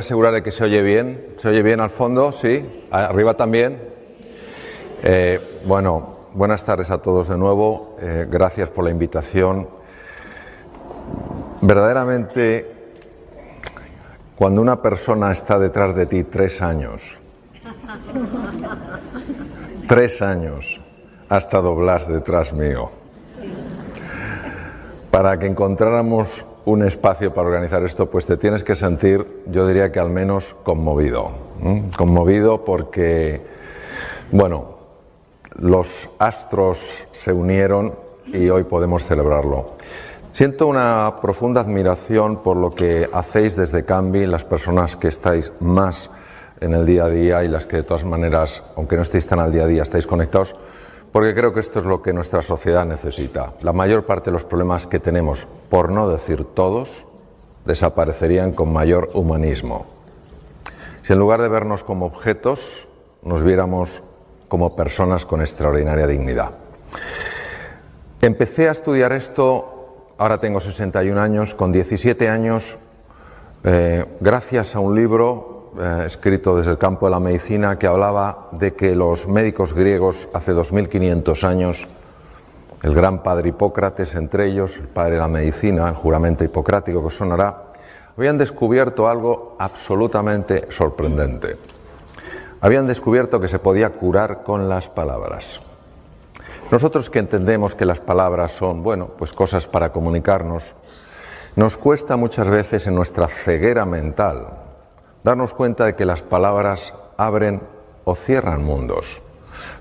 asegurar de que se oye bien. ¿Se oye bien al fondo? ¿Sí? ¿Arriba también? Bueno, buenas tardes a todos de nuevo. Gracias por la invitación. Verdaderamente, cuando una persona está detrás de ti 3 años, 3 años, ha estado Blas detrás mío, para que encontráramos un espacio para organizar esto, pues te tienes que sentir, yo diría que al menos conmovido. Conmovido porque, bueno, los astros se unieron y hoy podemos celebrarlo. Siento una profunda admiración por lo que hacéis desde Cambi, las personas que estáis más en el día a día y las que de todas maneras, aunque no estéis tan al día a día, estáis conectados, porque creo que esto es lo que nuestra sociedad necesita. La mayor parte de los problemas que tenemos, por no decir todos, desaparecerían con mayor humanismo. Si en lugar de vernos como objetos, nos viéramos como personas con extraordinaria dignidad. Empecé a estudiar esto, ahora tengo 61 años, con 17 años, gracias a un libro escrito desde el campo de la medicina que hablaba de que los médicos griegos hace 2500 años, el gran padre Hipócrates entre ellos, el padre de la medicina, el juramento hipocrático que os sonará, habían descubierto algo absolutamente sorprendente. Habían descubierto que se podía curar con las palabras. Nosotros que entendemos que las palabras son, bueno, pues cosas para comunicarnos, nos cuesta muchas veces en nuestra ceguera mental darnos cuenta de que las palabras abren o cierran mundos.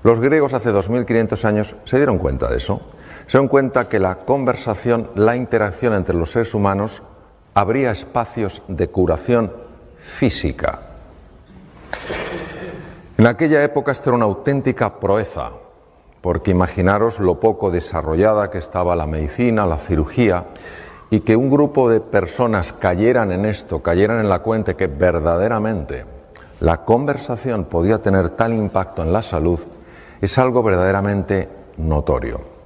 Los griegos hace 2500 años se dieron cuenta de eso. Se dieron cuenta que la conversación, la interacción entre los seres humanos abría espacios de curación física. En aquella época esto era una auténtica proeza, porque imaginaros lo poco desarrollada que estaba la medicina, la cirugía, y que un grupo de personas cayeran en esto, cayeran en la cuenta que verdaderamente la conversación podía tener tal impacto en la salud, es algo verdaderamente notorio.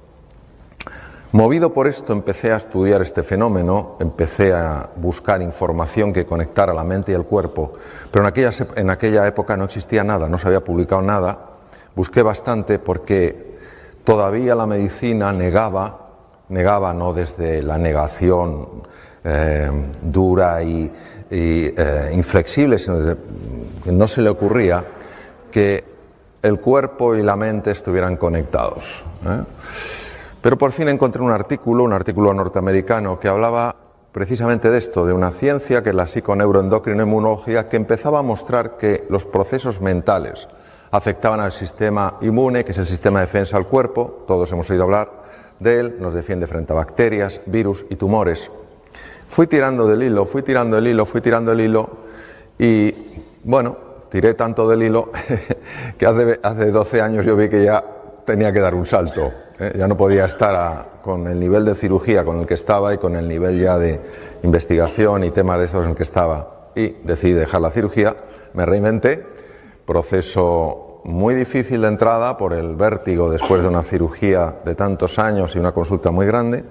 Movido por esto empecé a estudiar este fenómeno, empecé a buscar información que conectara la mente y el cuerpo, pero en aquella época no existía nada, no se había publicado nada. Busqué bastante porque todavía la medicina negaba no desde la negación dura y inflexible, sino desde que no se le ocurría que el cuerpo y la mente estuvieran conectados. Pero por fin encontré un artículo norteamericano que hablaba precisamente de esto, de una ciencia que es la psiconeuroendocrinoinmunología, que empezaba a mostrar que los procesos mentales afectaban al sistema inmune, que es el sistema de defensa del cuerpo, todos hemos oído hablar de él, nos defiende frente a bacterias, virus y tumores. Fui tirando del hilo y, bueno, tiré tanto del hilo que hace 12 años yo vi que ya tenía que dar un salto. Ya no podía estar con el nivel de cirugía con el que estaba y con el nivel ya de investigación y temas de esos en el que estaba. Y decidí dejar la cirugía, me reinventé, proceso muy difícil de entrada por el vértigo después de una cirugía de tantos años y una consulta muy grande,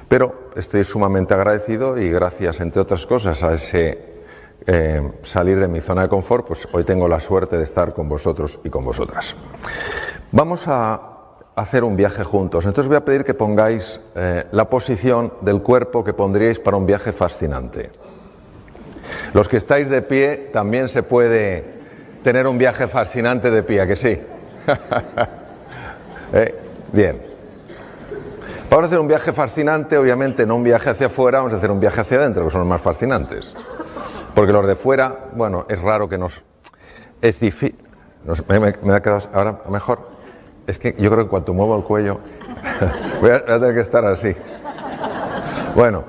pero estoy sumamente agradecido y gracias, entre otras cosas, a ese salir de mi zona de confort, pues hoy tengo la suerte de estar con vosotros y con vosotras. Vamos a hacer un viaje juntos, entonces voy a pedir que pongáis la posición del cuerpo que pondríais para un viaje fascinante. Los que estáis de pie también se puede tener un viaje fascinante de pie, ¿a que sí? Bien. Vamos a hacer un viaje fascinante, obviamente no un viaje hacia afuera, vamos a hacer un viaje hacia adentro, que son los más fascinantes. Porque los de fuera, bueno, es raro que nos... Es difícil... Me ha quedado ahora mejor. Es que yo creo que en cuanto muevo el cuello voy a tener que estar así. Bueno,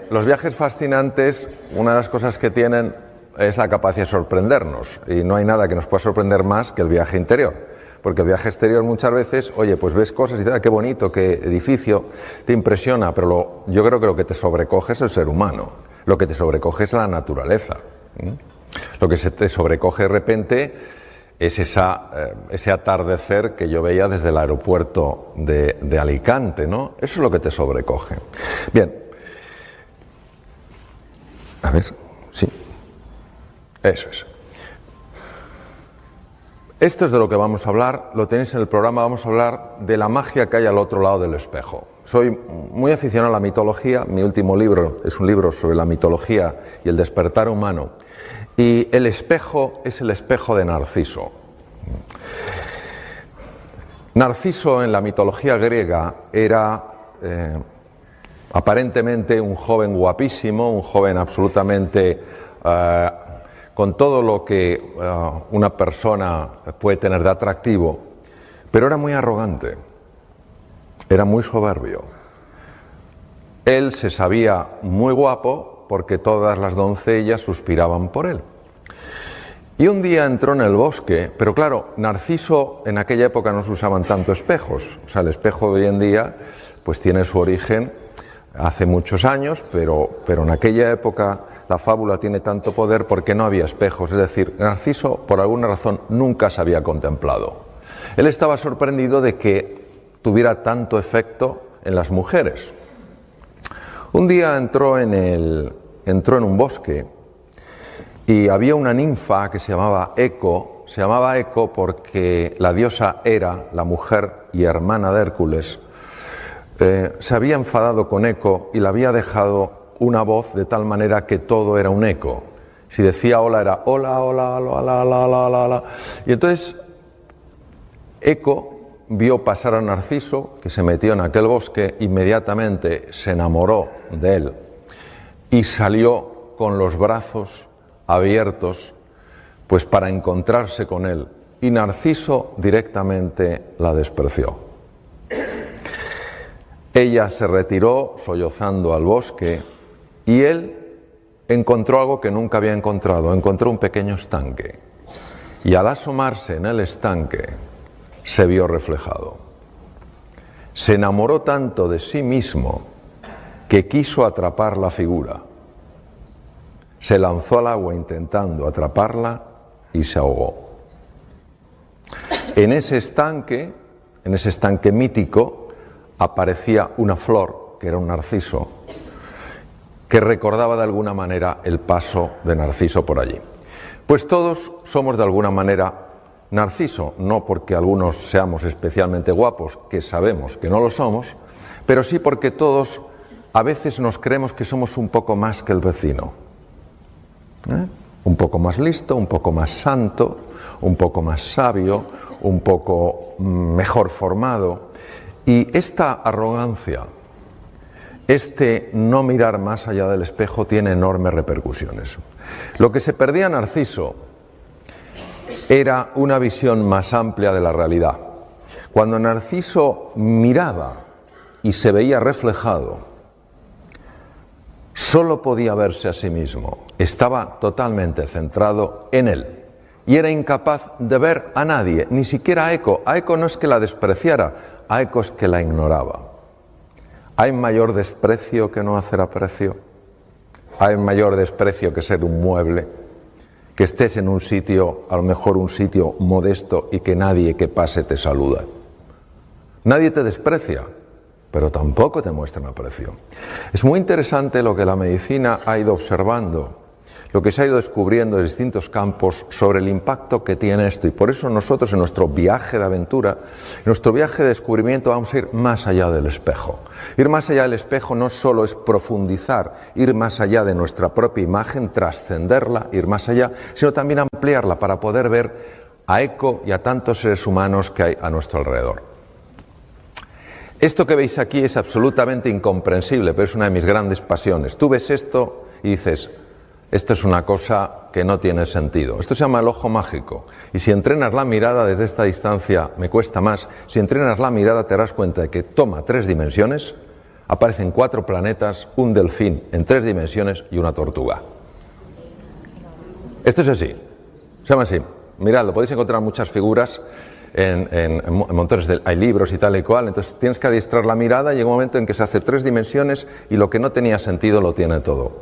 los viajes fascinantes, una de las cosas que tienen es la capacidad de sorprendernos, y no hay nada que nos pueda sorprender más que el viaje interior, porque el viaje exterior muchas veces, oye, pues ves cosas y dices, qué bonito, qué edificio, te impresiona, pero yo creo que lo que te sobrecoge es el ser humano, lo que te sobrecoge es la naturaleza, lo que se te sobrecoge de repente es ese atardecer que yo veía desde el aeropuerto de Alicante, ¿no? Eso es lo que te sobrecoge. Bien, a ver, sí. Eso es. Esto es de lo que vamos a hablar, lo tenéis en el programa, vamos a hablar de la magia que hay al otro lado del espejo. Soy muy aficionado a la mitología, mi último libro es un libro sobre la mitología y el despertar humano, y el espejo es el espejo de Narciso. Narciso en la mitología griega era aparentemente un joven guapísimo, un joven absolutamente con todo lo que una persona puede tener de atractivo, pero era muy arrogante, era muy soberbio. Él se sabía muy guapo porque todas las doncellas suspiraban por él. Y un día entró en el bosque, pero claro, Narciso en aquella época no se usaban tanto espejos, o sea, el espejo de hoy en día pues tiene su origen hace muchos años, pero en aquella época la fábula tiene tanto poder porque no había espejos, es decir, Narciso por alguna razón nunca se había contemplado. Él estaba sorprendido de que tuviera tanto efecto en las mujeres. Un día entró en un bosque y había una ninfa que se llamaba Eco porque la diosa Hera, la mujer y hermana de Hércules, se había enfadado con Eco y le había dejado una voz de tal manera que todo era un eco. Si decía hola era hola, hola, hola, hola, hola, hola, hola. Y entonces Eco vio pasar a Narciso, que se metió en aquel bosque, inmediatamente se enamoró de él y salió con los brazos abiertos pues para encontrarse con él, y Narciso directamente la despreció. Ella se retiró sollozando al bosque y él encontró algo que nunca había encontrado, encontró un pequeño estanque, y al asomarse en el estanque se vio reflejado. Se enamoró tanto de sí mismo que quiso atrapar la figura. Se lanzó al agua intentando atraparla y se ahogó. En ese estanque mítico, aparecía una flor, que era un narciso, que recordaba de alguna manera el paso de Narciso por allí. Pues todos somos de alguna manera Narciso, no porque algunos seamos especialmente guapos, que sabemos que no lo somos, pero sí porque todos a veces nos creemos que somos un poco más que el vecino. Un poco más listo, un poco más santo, un poco más sabio, un poco mejor formado. Y esta arrogancia, este no mirar más allá del espejo, tiene enormes repercusiones. Lo que se perdía Narciso era una visión más amplia de la realidad. Cuando Narciso miraba y se veía reflejado, solo podía verse a sí mismo, estaba totalmente centrado en él y era incapaz de ver a nadie, ni siquiera a Eco. A Eco no es que la despreciara, a Eco es que la ignoraba. ¿Hay mayor desprecio que no hacer aprecio? ¿Hay mayor desprecio que ser un mueble? Que estés en un sitio, a lo mejor un sitio modesto, y que nadie que pase te saluda. Nadie te desprecia, pero tampoco te muestran aprecio. Es muy interesante lo que la medicina ha ido observando, lo que se ha ido descubriendo en distintos campos sobre el impacto que tiene esto, y por eso nosotros en nuestro viaje de aventura, en nuestro viaje de descubrimiento, vamos a ir más allá del espejo. Ir más allá del espejo no solo es profundizar, ir más allá de nuestra propia imagen, trascenderla, ir más allá, sino también ampliarla para poder ver a Eco y a tantos seres humanos que hay a nuestro alrededor. Esto que veis aquí es absolutamente incomprensible, pero es una de mis grandes pasiones. Tú ves esto y dices, esto es una cosa que no tiene sentido. Esto se llama el ojo mágico. Y si entrenas la mirada desde esta distancia, me cuesta más, si entrenas la mirada te darás cuenta de que toma 3 dimensiones, aparecen 4 planetas, un delfín en 3 dimensiones y una tortuga. Esto es así, se llama así. Mirad, lo podéis encontrar muchas figuras en montones hay libros y tal y cual, entonces tienes que adiestrar la mirada y llega un momento en que se hace 3 dimensiones y lo que no tenía sentido lo tiene todo.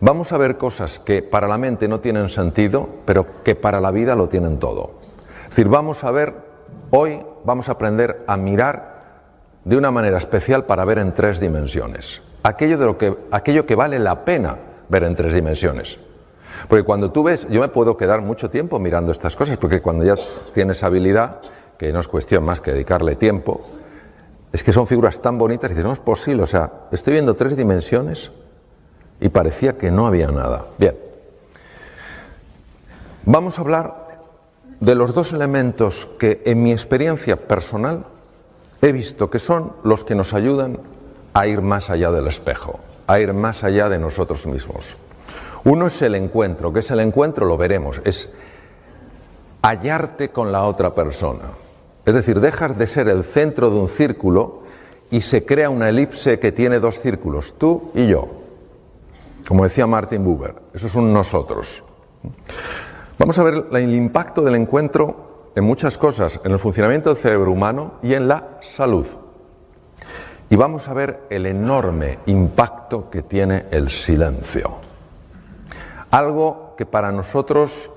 Vamos a ver cosas que para la mente no tienen sentido, pero que para la vida lo tienen todo. Es decir, hoy vamos a aprender a mirar de una manera especial para ver en 3 dimensiones. Aquello que vale la pena ver en 3 dimensiones. Porque cuando tú ves, yo me puedo quedar mucho tiempo mirando estas cosas, porque cuando ya tienes habilidad, que no es cuestión más que dedicarle tiempo, es que son figuras tan bonitas y dices, no es posible, o sea, estoy viendo 3 dimensiones y parecía que no había nada. Bien, vamos a hablar de los 2 elementos que en mi experiencia personal he visto que son los que nos ayudan a ir más allá del espejo, a ir más allá de nosotros mismos. Uno es el encuentro. ¿Qué es el encuentro? Lo veremos. Es hallarte con la otra persona. Es decir, dejas de ser el centro de un círculo y se crea una elipse que tiene 2 círculos, tú y yo. Como decía Martin Buber, eso es un nosotros. Vamos a ver el impacto del encuentro en muchas cosas, en el funcionamiento del cerebro humano y en la salud. Y vamos a ver el enorme impacto que tiene el silencio. Algo que para nosotros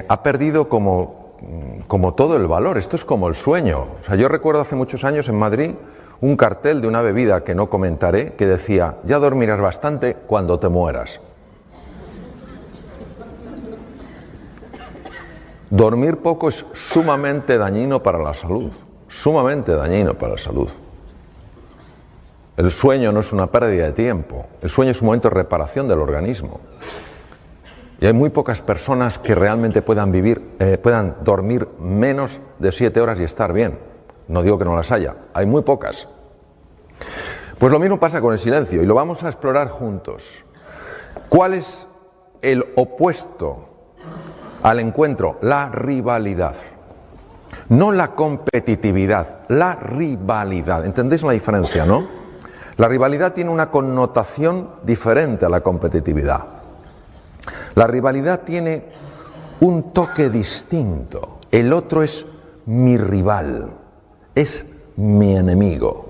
ha perdido como todo el valor. Esto es como el sueño. O sea, yo recuerdo hace muchos años en Madrid un cartel de una bebida que no comentaré que decía, ya dormirás bastante cuando te mueras. Dormir poco es sumamente dañino para la salud, sumamente dañino para la salud. El sueño no es una pérdida de tiempo, el sueño es un momento de reparación del organismo. Y hay muy pocas personas que realmente puedan dormir menos de 7 horas y estar bien. No digo que no las haya, hay muy pocas. Pues lo mismo pasa con el silencio y lo vamos a explorar juntos. ¿Cuál es el opuesto al encuentro? La rivalidad. No la competitividad, la rivalidad. ¿Entendéis la diferencia, no? La rivalidad tiene una connotación diferente a la competitividad. La rivalidad tiene un toque distinto. El otro es mi rival, es mi enemigo.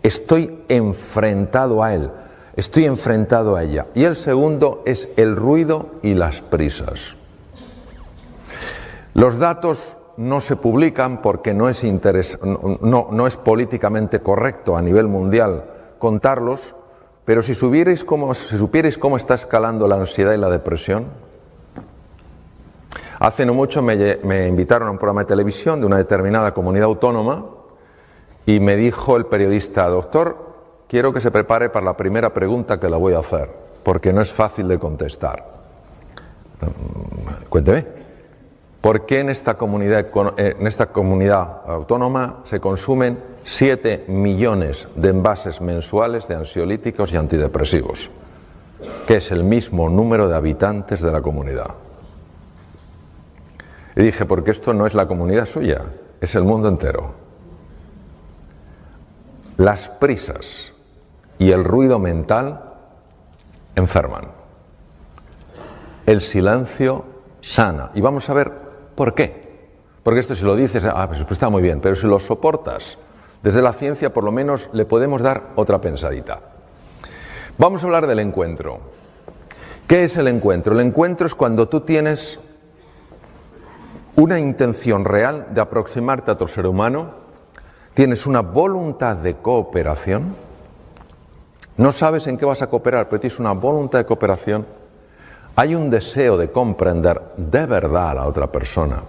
Estoy enfrentado a él, estoy enfrentado a ella. Y el segundo es el ruido y las prisas. Los datos no se publican porque no es políticamente correcto a nivel mundial contarlos, pero si supierais cómo está escalando la ansiedad y la depresión. Hace no mucho me invitaron a un programa de televisión de una determinada comunidad autónoma y me dijo el periodista, doctor, quiero que se prepare para la primera pregunta que le voy a hacer, porque no es fácil de contestar. Cuénteme, ¿por qué en esta comunidad autónoma se consumen 7 millones de envases mensuales de ansiolíticos y antidepresivos, que es el mismo número de habitantes de la comunidad? Y dije, porque esto no es la comunidad suya, es el mundo entero. Las prisas y el ruido mental enferman. El silencio sana. Y vamos a ver por qué. Porque esto si lo dices, pues está muy bien, pero si lo soportas, desde la ciencia por lo menos le podemos dar otra pensadita. Vamos a hablar del encuentro. ¿Qué es el encuentro? El encuentro es cuando tú tienes una intención real de aproximarte a otro ser humano, tienes una voluntad de cooperación, no sabes en qué vas a cooperar, pero tienes una voluntad de cooperación, hay un deseo de comprender de verdad a la otra persona,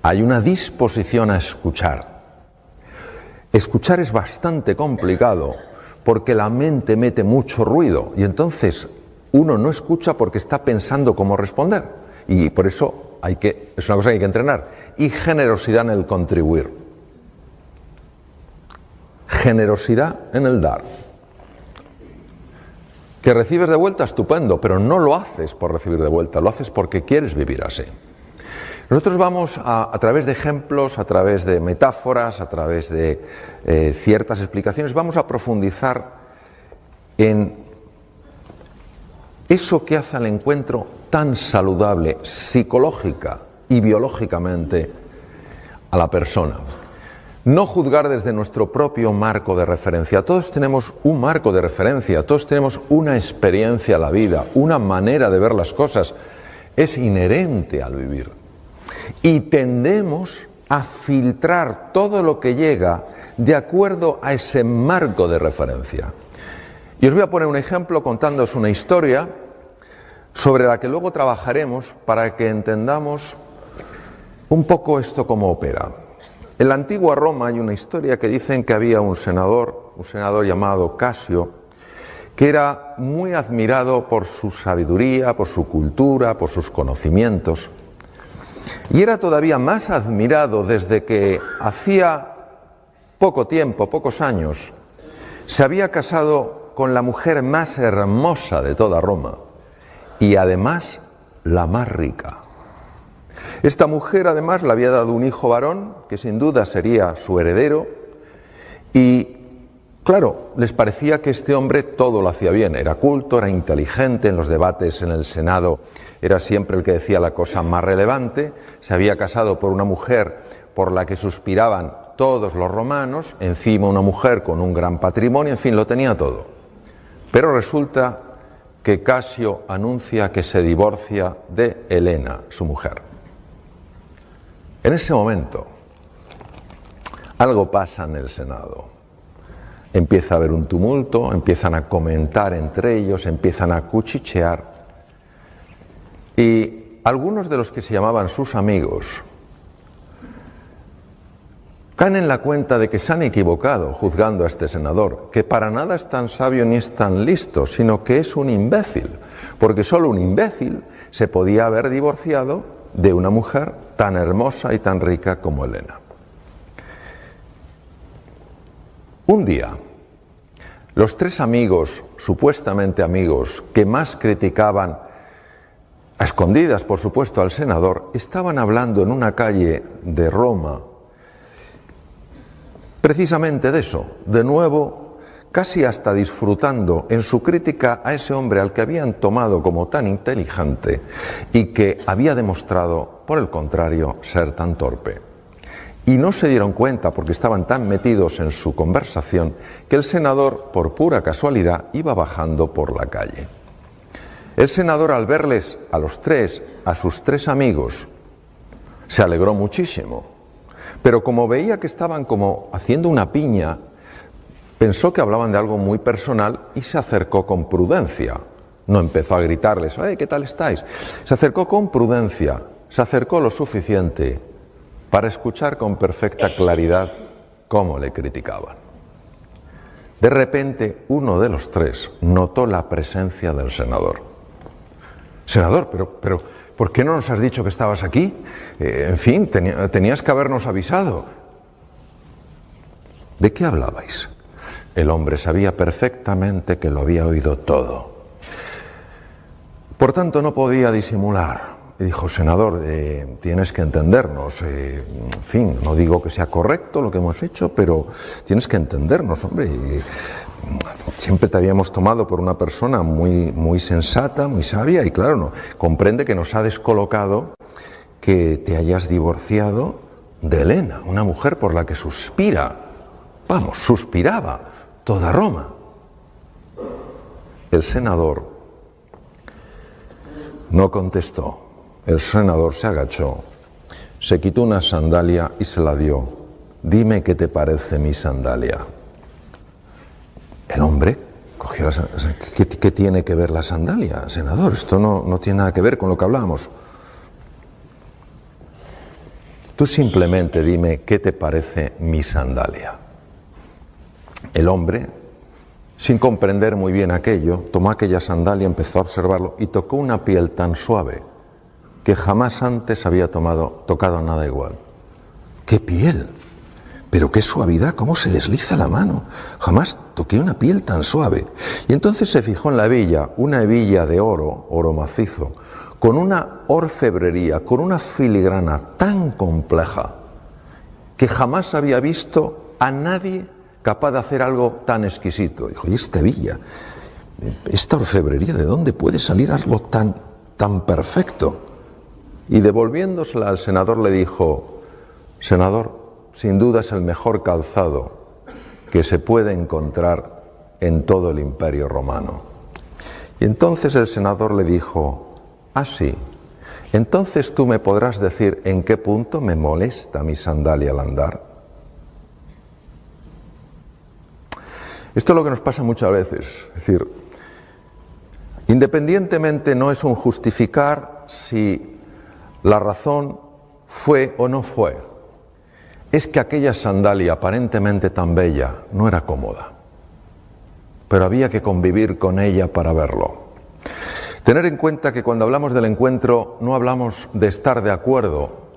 hay una disposición a escuchar. Escuchar es bastante complicado porque la mente mete mucho ruido y entonces uno no escucha porque está pensando cómo responder y por eso es una cosa que hay que entrenar. Y generosidad en el contribuir. Generosidad en el dar. Que recibes de vuelta, estupendo, pero no lo haces por recibir de vuelta, lo haces porque quieres vivir así. Nosotros vamos a través de ejemplos, a través de metáforas, a través de ciertas explicaciones, vamos a profundizar en eso que hace al encuentro tan saludable psicológica y biológicamente a la persona. No juzgar desde nuestro propio marco de referencia. Todos tenemos un marco de referencia, todos tenemos una experiencia a la vida, una manera de ver las cosas. Es inherente al vivir. Y tendemos a filtrar todo lo que llega de acuerdo a ese marco de referencia. Y os voy a poner un ejemplo contándoos una historia sobre la que luego trabajaremos para que entendamos un poco esto cómo opera. En la antigua Roma hay una historia que dicen que había un senador llamado Casio, que era muy admirado por su sabiduría, por su cultura, por sus conocimientos, y era todavía más admirado desde que hacía poco tiempo, pocos años, se había casado con la mujer más hermosa de toda Roma y además la más rica. Esta mujer además le había dado un hijo varón que sin duda sería su heredero y claro, les parecía que este hombre todo lo hacía bien, era culto, era inteligente, en los debates en el Senado era siempre el que decía la cosa más relevante, se había casado por una mujer por la que suspiraban todos los romanos, encima una mujer con un gran patrimonio, en fin, lo tenía todo. Pero resulta que Casio anuncia que se divorcia de Helena, su mujer. En ese momento, algo pasa en el Senado. Empieza a haber un tumulto, empiezan a comentar entre ellos, empiezan a cuchichear. Y algunos de los que se llamaban sus amigos caen en la cuenta de que se han equivocado juzgando a este senador, que para nada es tan sabio ni es tan listo, sino que es un imbécil, porque solo un imbécil se podía haber divorciado de una mujer tan hermosa y tan rica como Helena. Un día, los tres amigos, supuestamente amigos, que más criticaban, a escondidas por supuesto al senador, estaban hablando en una calle de Roma, precisamente de eso, de nuevo, casi hasta disfrutando en su crítica a ese hombre al que habían tomado como tan inteligente y que había demostrado, por el contrario, ser tan torpe. Y no se dieron cuenta, porque estaban tan metidos en su conversación, que el senador, por pura casualidad, iba bajando por la calle. El senador, al verles a los tres, a sus tres amigos, se alegró muchísimo. Pero como veía que estaban como haciendo una piña, pensó que hablaban de algo muy personal y se acercó con prudencia. No empezó a gritarles, ¿qué tal estáis? Se acercó con prudencia, se acercó lo suficiente para escuchar con perfecta claridad cómo le criticaban. De repente, uno de los tres notó la presencia del senador. Senador, pero ¿por qué no nos has dicho que estabas aquí? En fin, tenías que habernos avisado. ¿De qué hablabais? El hombre sabía perfectamente que lo había oído todo. Por tanto, no podía disimular. Y dijo, senador, tienes que entendernos. En fin, no digo que sea correcto lo que hemos hecho, pero tienes que entendernos, hombre. Siempre te habíamos tomado por una persona muy sensata, muy sabia, y claro, no, comprende que nos ha descolocado que te hayas divorciado de Helena, una mujer por la que suspiraba toda Roma. El senador no contestó. El senador se agachó, se quitó una sandalia y se la dio. Dime qué te parece mi sandalia. El hombre cogió la sandalia. ¿Qué tiene que ver la sandalia, senador? Esto no tiene nada que ver con lo que hablamos. Tú simplemente dime qué te parece mi sandalia. El hombre, sin comprender muy bien aquello, tomó aquella sandalia, empezó a observarlo y tocó una piel tan suave que jamás antes había tocado nada igual. ¡Qué piel! Pero qué suavidad, cómo se desliza la mano. Jamás toqué una piel tan suave. Y entonces se fijó en la hebilla, una hebilla de oro macizo, con una orfebrería, con una filigrana tan compleja, que jamás había visto a nadie capaz de hacer algo tan exquisito. Dijo, ¿y esta hebilla? ¿Esta orfebrería? ¿De dónde puede salir algo tan perfecto? Y devolviéndosela al senador le dijo, senador, sin duda es el mejor calzado que se puede encontrar en todo el Imperio Romano. Y entonces el senador le dijo, sí, entonces tú me podrás decir en qué punto me molesta mi sandalia al andar. Esto es lo que nos pasa muchas veces, es decir, Independientemente no es un justificar si la razón fue o no fue. Es que aquella sandalia aparentemente tan bella no era cómoda, pero había que convivir con ella para verlo. Tener en cuenta que cuando hablamos del encuentro no hablamos de estar de acuerdo,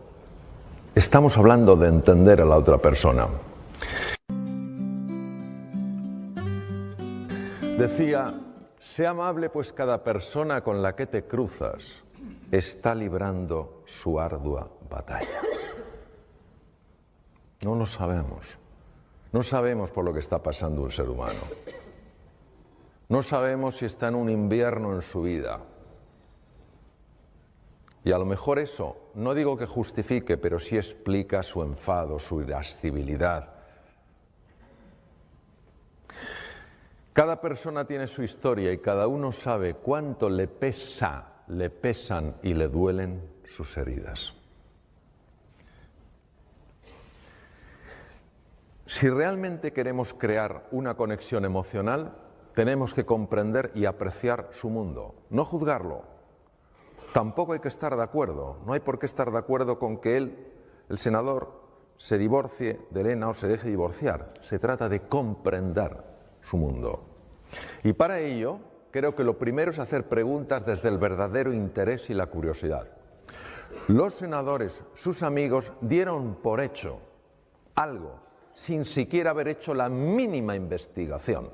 estamos hablando de entender a la otra persona. Decía, sé amable, pues cada persona con la que te cruzas está librando su ardua batalla. No lo sabemos. No sabemos por lo que está pasando un ser humano. No sabemos si está en un invierno en su vida. Y a lo mejor eso, no digo que justifique, pero sí explica su enfado, su irascibilidad. Cada persona tiene su historia y cada uno sabe cuánto le pesan y le duelen sus heridas. Si realmente queremos crear una conexión emocional, tenemos que comprender y apreciar su mundo, no juzgarlo. Tampoco hay que estar de acuerdo, no hay por qué estar de acuerdo con que él, el senador, se divorcie de Elena o se deje divorciar. Se trata de comprender su mundo. Y para ello, creo que lo primero es hacer preguntas desde el verdadero interés y la curiosidad. Los senadores, sus amigos, dieron por hecho algo sin siquiera haber hecho la mínima investigación.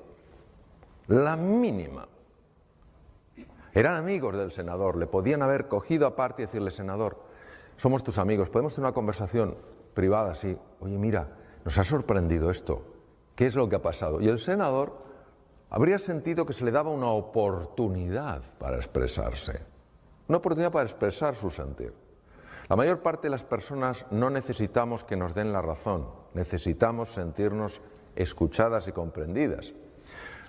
La mínima. Eran amigos del senador, le podían haber cogido aparte y decirle, senador, somos tus amigos, podemos tener una conversación privada así. Oye, mira, nos ha sorprendido esto. ¿Qué es lo que ha pasado? Y el senador habría sentido que se le daba una oportunidad para expresarse. Una oportunidad para expresar su sentir. La mayor parte de las personas no necesitamos que nos den la razón, necesitamos sentirnos escuchadas y comprendidas.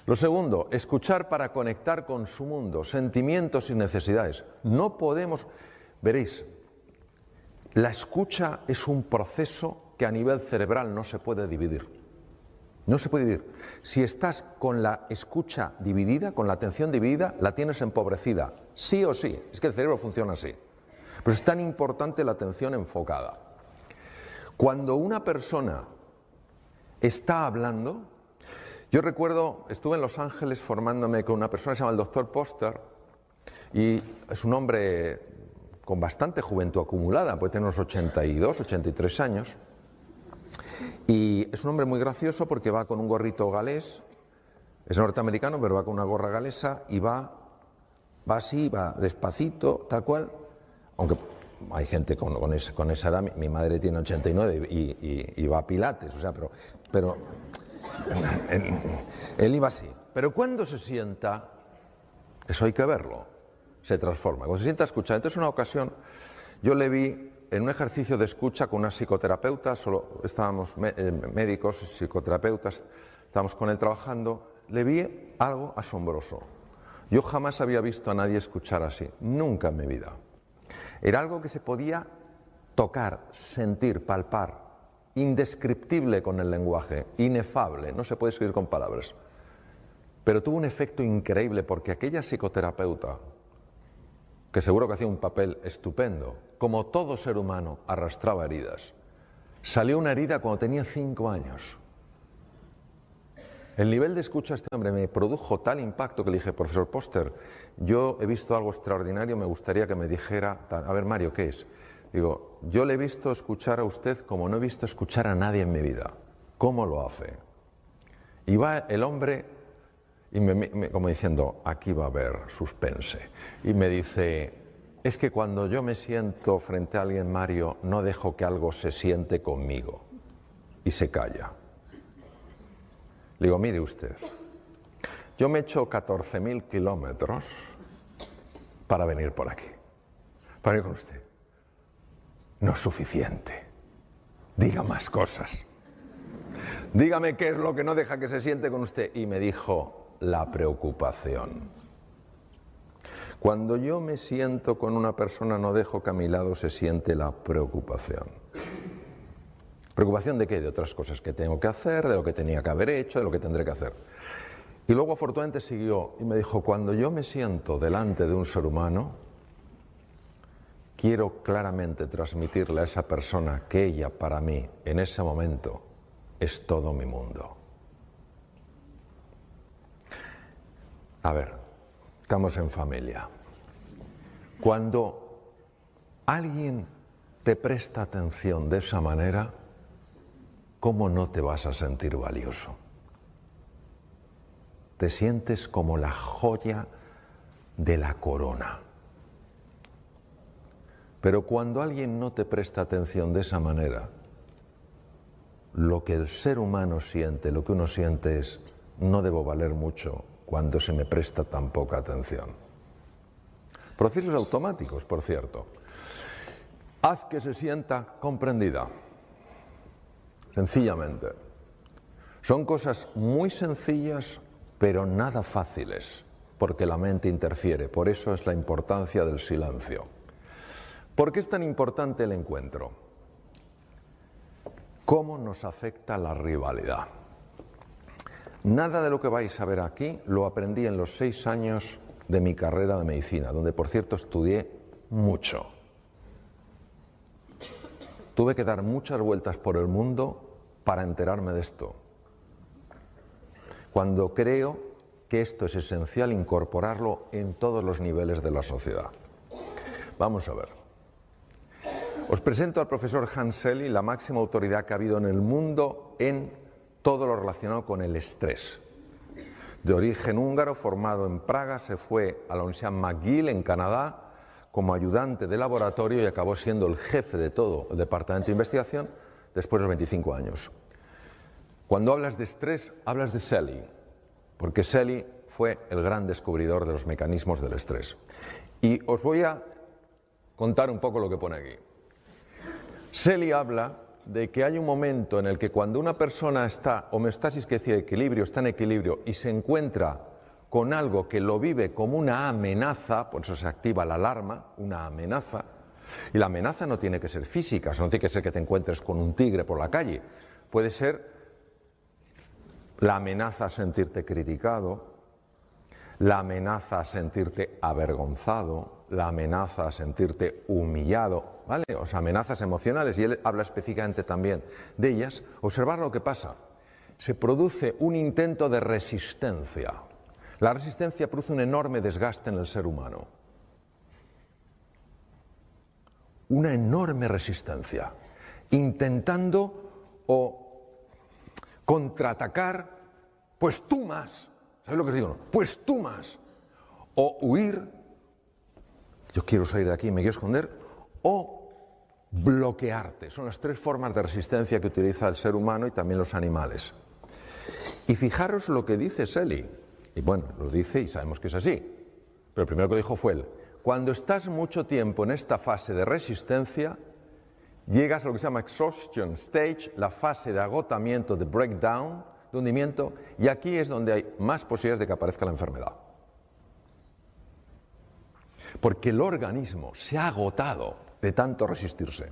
Lo segundo, escuchar para conectar con su mundo, sentimientos y necesidades. No podemos, veréis, la escucha es un proceso que a nivel cerebral no se puede dividir. No se puede dividir. Si estás con la escucha dividida, con la atención dividida, la tienes empobrecida, sí o sí. Es que el cerebro funciona así. Pero es tan importante la atención enfocada. Cuando una persona está hablando, yo recuerdo, estuve en Los Ángeles formándome con una persona que se llama el Dr. Poster, y es un hombre con bastante juventud acumulada, puede tener unos 82, 83 años, y es un hombre muy gracioso porque va con un gorrito galés, es norteamericano, pero va con una gorra galesa y va así, va despacito, tal cual. Aunque hay gente con esa edad, mi madre tiene 89 y va a pilates, o sea, pero él iba así. Pero cuando se sienta, eso hay que verlo, se transforma. Cuando se sienta a escuchar, entonces una ocasión yo le vi en un ejercicio de escucha con una psicoterapeuta, solo estábamos médicos, psicoterapeutas, estábamos con él trabajando, le vi algo asombroso. Yo jamás había visto a nadie escuchar así, nunca en mi vida. Era algo que se podía tocar, sentir, palpar, indescriptible con el lenguaje, inefable, no se puede escribir con palabras. Pero tuvo un efecto increíble porque aquella psicoterapeuta, que seguro que hacía un papel estupendo, como todo ser humano, arrastraba heridas. Salió una herida cuando tenía 5 años. El nivel de escucha de este hombre me produjo tal impacto que le dije, profesor Poster, yo he visto algo extraordinario, me gustaría que me dijera, a ver Mario, ¿qué es? Digo, yo le he visto escuchar a usted como no he visto escuchar a nadie en mi vida. ¿Cómo lo hace? Y va el hombre, y como diciendo, aquí va a haber suspense. Y me dice, es que cuando yo me siento frente a alguien, Mario, no dejo que algo se siente conmigo. Y se calla. Le digo, mire usted, yo me he hecho 14.000 kilómetros para venir por aquí, para ir con usted. No es suficiente. Diga más cosas. Dígame qué es lo que no deja que se siente con usted. Y me dijo, la preocupación. Cuando yo me siento con una persona, no dejo que a mi lado se siente la preocupación. ¿Preocupación de qué? De otras cosas que tengo que hacer, de lo que tenía que haber hecho, de lo que tendré que hacer. Y luego afortunadamente siguió y me dijo, cuando yo me siento delante de un ser humano, quiero claramente transmitirle a esa persona que ella para mí en ese momento es todo mi mundo. A ver, estamos en familia. Cuando alguien te presta atención de esa manera, ¿cómo no te vas a sentir valioso? Te sientes como la joya de la corona. Pero cuando alguien no te presta atención de esa manera, lo que el ser humano siente, lo que uno siente es, no debo valer mucho cuando se me presta tan poca atención. Procesos automáticos, por cierto. Haz que se sienta comprendida. Sencillamente. Son cosas muy sencillas, pero nada fáciles, porque la mente interfiere. Por eso es la importancia del silencio. ¿Por qué es tan importante el encuentro? ¿Cómo nos afecta la rivalidad? Nada de lo que vais a ver aquí lo aprendí en los 6 años de mi carrera de medicina, donde por cierto estudié mucho. Tuve que dar muchas vueltas por el mundo para enterarme de esto. Cuando creo que esto es esencial incorporarlo en todos los niveles de la sociedad. Vamos a ver. Os presento al profesor Hans Selye, la máxima autoridad que ha habido en el mundo en todo lo relacionado con el estrés. De origen húngaro, formado en Praga, se fue a la Universidad McGill en Canadá como ayudante de laboratorio y acabó siendo el jefe de todo el departamento de investigación después de los 25 años. Cuando hablas de estrés, hablas de Selye, porque Selye fue el gran descubridor de los mecanismos del estrés. Y os voy a contar un poco lo que pone aquí. Selye habla de que hay un momento en el que cuando una persona está, homeostasis que decía equilibrio, está en equilibrio y se encuentra con algo que lo vive como una amenaza, por eso se activa la alarma, una amenaza, y la amenaza no tiene que ser física, no tiene que ser que te encuentres con un tigre por la calle, puede ser la amenaza a sentirte criticado, la amenaza a sentirte avergonzado, la amenaza a sentirte humillado, ¿vale? O sea, amenazas emocionales, y él habla específicamente también de ellas. Observar lo que pasa. Se produce un intento de resistencia. La resistencia produce un enorme desgaste en el ser humano. Una enorme resistencia. Intentando contraatacar, pues tú más. ¿Sabes lo que os digo? Pues tú más. O huir, yo quiero salir de aquí, me quiero esconder, o bloquearte. Son las 3 formas de resistencia que utiliza el ser humano y también los animales. Y fijaros lo que dice Selye. Y bueno, lo dice y sabemos que es así. Pero el primero que dijo fue él. Cuando estás mucho tiempo en esta fase de resistencia, llegas a lo que se llama exhaustion stage, la fase de agotamiento, de breakdown, de hundimiento, y aquí es donde hay más posibilidades de que aparezca la enfermedad. Porque el organismo se ha agotado de tanto resistirse.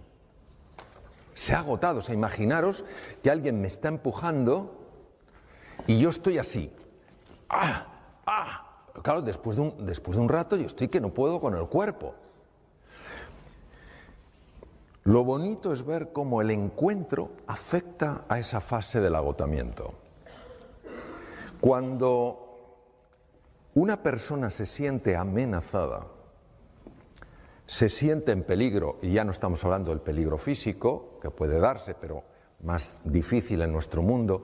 Se ha agotado. O sea, imaginaros que alguien me está empujando y yo estoy así. Claro, después de un rato yo estoy que no puedo con el cuerpo. Lo bonito es ver cómo el encuentro afecta a esa fase del agotamiento. Cuando una persona se siente amenazada, se siente en peligro, y ya no estamos hablando del peligro físico, que puede darse, pero más difícil en nuestro mundo,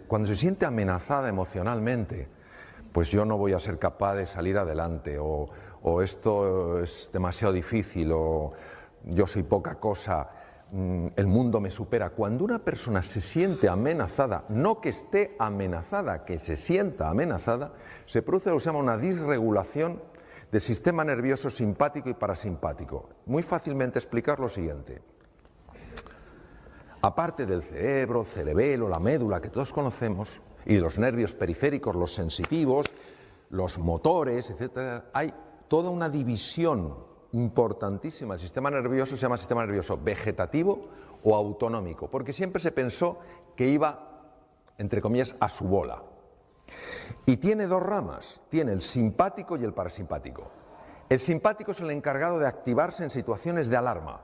cuando se siente amenazada emocionalmente, pues yo no voy a ser capaz de salir adelante, o esto es demasiado difícil, o yo soy poca cosa, el mundo me supera. Cuando una persona se siente amenazada, no que esté amenazada, que se sienta amenazada, se produce lo que se llama una disregulación del sistema nervioso simpático y parasimpático. Muy fácilmente explicar lo siguiente. Aparte del cerebro, cerebelo, la médula que todos conocemos, y los nervios periféricos, los sensitivos, los motores, etc., hay toda una división importantísima. El sistema nervioso se llama sistema nervioso vegetativo o autonómico, porque siempre se pensó que iba, entre comillas, a su bola. Y tiene dos ramas, tiene el simpático y el parasimpático. El simpático es el encargado de activarse en situaciones de alarma,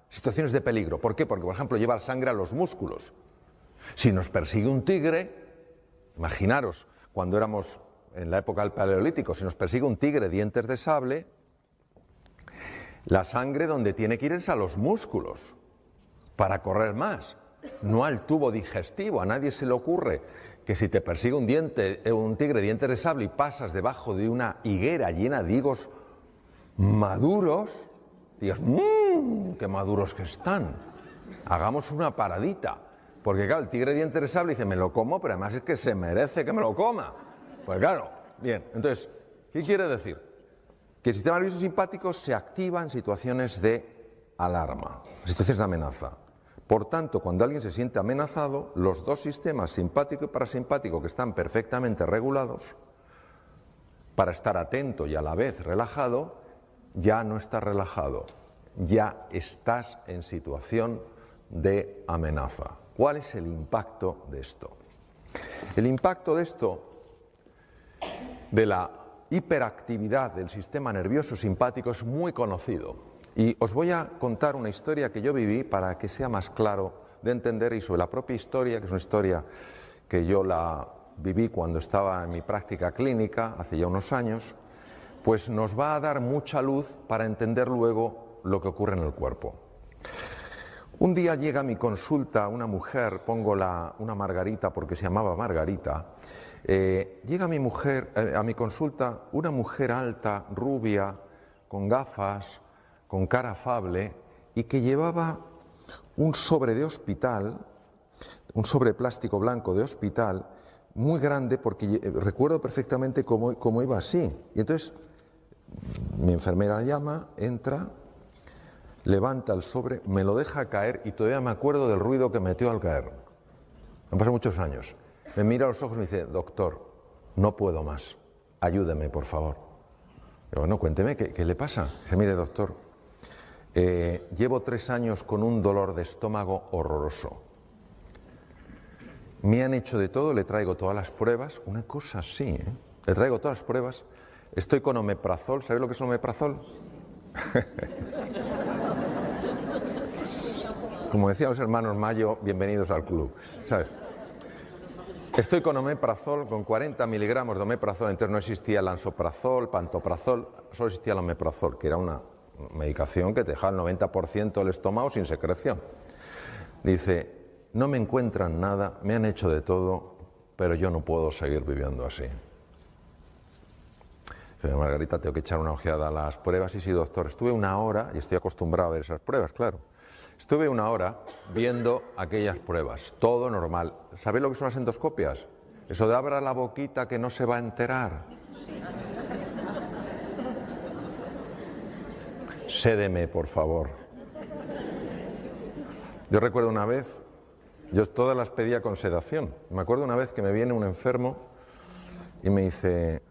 situaciones de peligro. ¿Por qué? Porque, por ejemplo, lleva sangre a los músculos. Si nos persigue un tigre, imaginaros, cuando éramos en la época del Paleolítico, si nos persigue un tigre dientes de sable, la sangre donde tiene que ir es a los músculos para correr más, no al tubo digestivo. A nadie se le ocurre que si te persigue un tigre dientes de sable y pasas debajo de una higuera llena de higos maduros, digas, qué maduros que están, hagamos una paradita. Porque claro, el tigre dientes de sable dice, me lo como, pero además es que se merece que me lo coma. Pues claro, bien, entonces, ¿qué quiere decir? Que el sistema nervioso simpático se activa en situaciones de alarma, situaciones de amenaza. Por tanto, cuando alguien se siente amenazado, los dos sistemas, simpático y parasimpático, que están perfectamente regulados, para estar atento y a la vez relajado, ya no estás relajado, ya estás en situación de amenaza. ¿Cuál es el impacto de esto? El impacto de esto, de la hiperactividad del sistema nervioso simpático, es muy conocido. Y os voy a contar una historia que yo viví para que sea más claro de entender, y sobre la propia historia, que es una historia que yo la viví cuando estaba en mi práctica clínica, hace ya unos años, pues nos va a dar mucha luz para entender luego lo que ocurre en el cuerpo. Un día llega a mi consulta una mujer, pongo una Margarita porque se llamaba Margarita, llega a mi consulta una mujer alta, rubia, con gafas, con cara afable, y que llevaba un sobre de hospital, un sobre plástico blanco de hospital, muy grande, porque recuerdo perfectamente cómo iba así. Y entonces mi enfermera llama, entra, levanta el sobre, me lo deja caer y todavía me acuerdo del ruido que metió al caer. Han pasado muchos años. Me mira a los ojos y me dice, doctor, no puedo más, ayúdeme, por favor. Digo, bueno, cuénteme, ¿qué le pasa? Dice, mire, doctor, llevo 3 años con un dolor de estómago horroroso. Me han hecho de todo, le traigo todas las pruebas, una cosa así, le traigo todas las pruebas, estoy con omeprazol, ¿sabéis lo que es omeprazol? Como decían los hermanos Mayo, bienvenidos al club, ¿sabes? Estoy con omeprazol, con 40 miligramos de omeprazol, entonces no existía el lansoprazol, pantoprazol, solo existía el omeprazol, que era una medicación que te dejaba el 90% del estómago sin secreción. Dice, no me encuentran nada, me han hecho de todo, pero yo no puedo seguir viviendo así. Señora Margarita, tengo que echar una ojeada a las pruebas. Y sí, doctor, estuve 1 hora, y estoy acostumbrado a ver esas pruebas, claro. Estuve 1 hora viendo aquellas pruebas, todo normal. ¿Sabéis lo que son las endoscopias? Eso de abra la boquita que no se va a enterar. Sédeme, por favor. Yo recuerdo una vez, yo todas las pedía con sedación. Me acuerdo una vez que me viene un enfermo y me dice,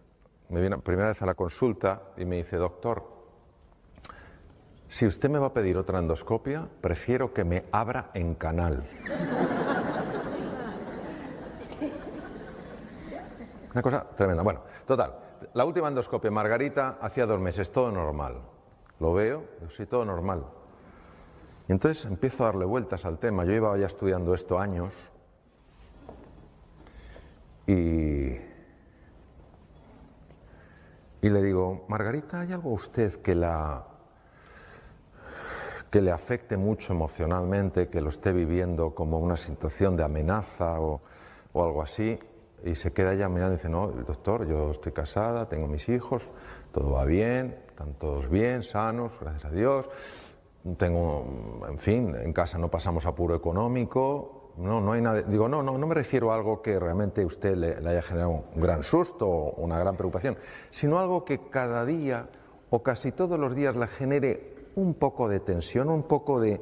me viene primera vez a la consulta y me dice, doctor, si usted me va a pedir otra endoscopia, prefiero que me abra en canal. Una cosa tremenda. Bueno, total, la última endoscopia, Margarita, hacía 2 meses, todo normal. Lo veo, sí, todo normal. Y entonces empiezo a darle vueltas al tema. Yo iba ya estudiando esto años y le digo, Margarita, ¿hay algo a usted que le afecte mucho emocionalmente, que lo esté viviendo como una situación de amenaza o algo así? Y se queda ella mirando y dice, no, doctor, yo estoy casada, tengo mis hijos, todo va bien, están todos bien, sanos, gracias a Dios. Tengo, en fin, en casa no pasamos apuro económico, no hay nada. Digo, no me refiero a algo que realmente a usted le haya generado un gran susto o una gran preocupación, sino algo que cada día o casi todos los días le genere un poco de tensión, un poco de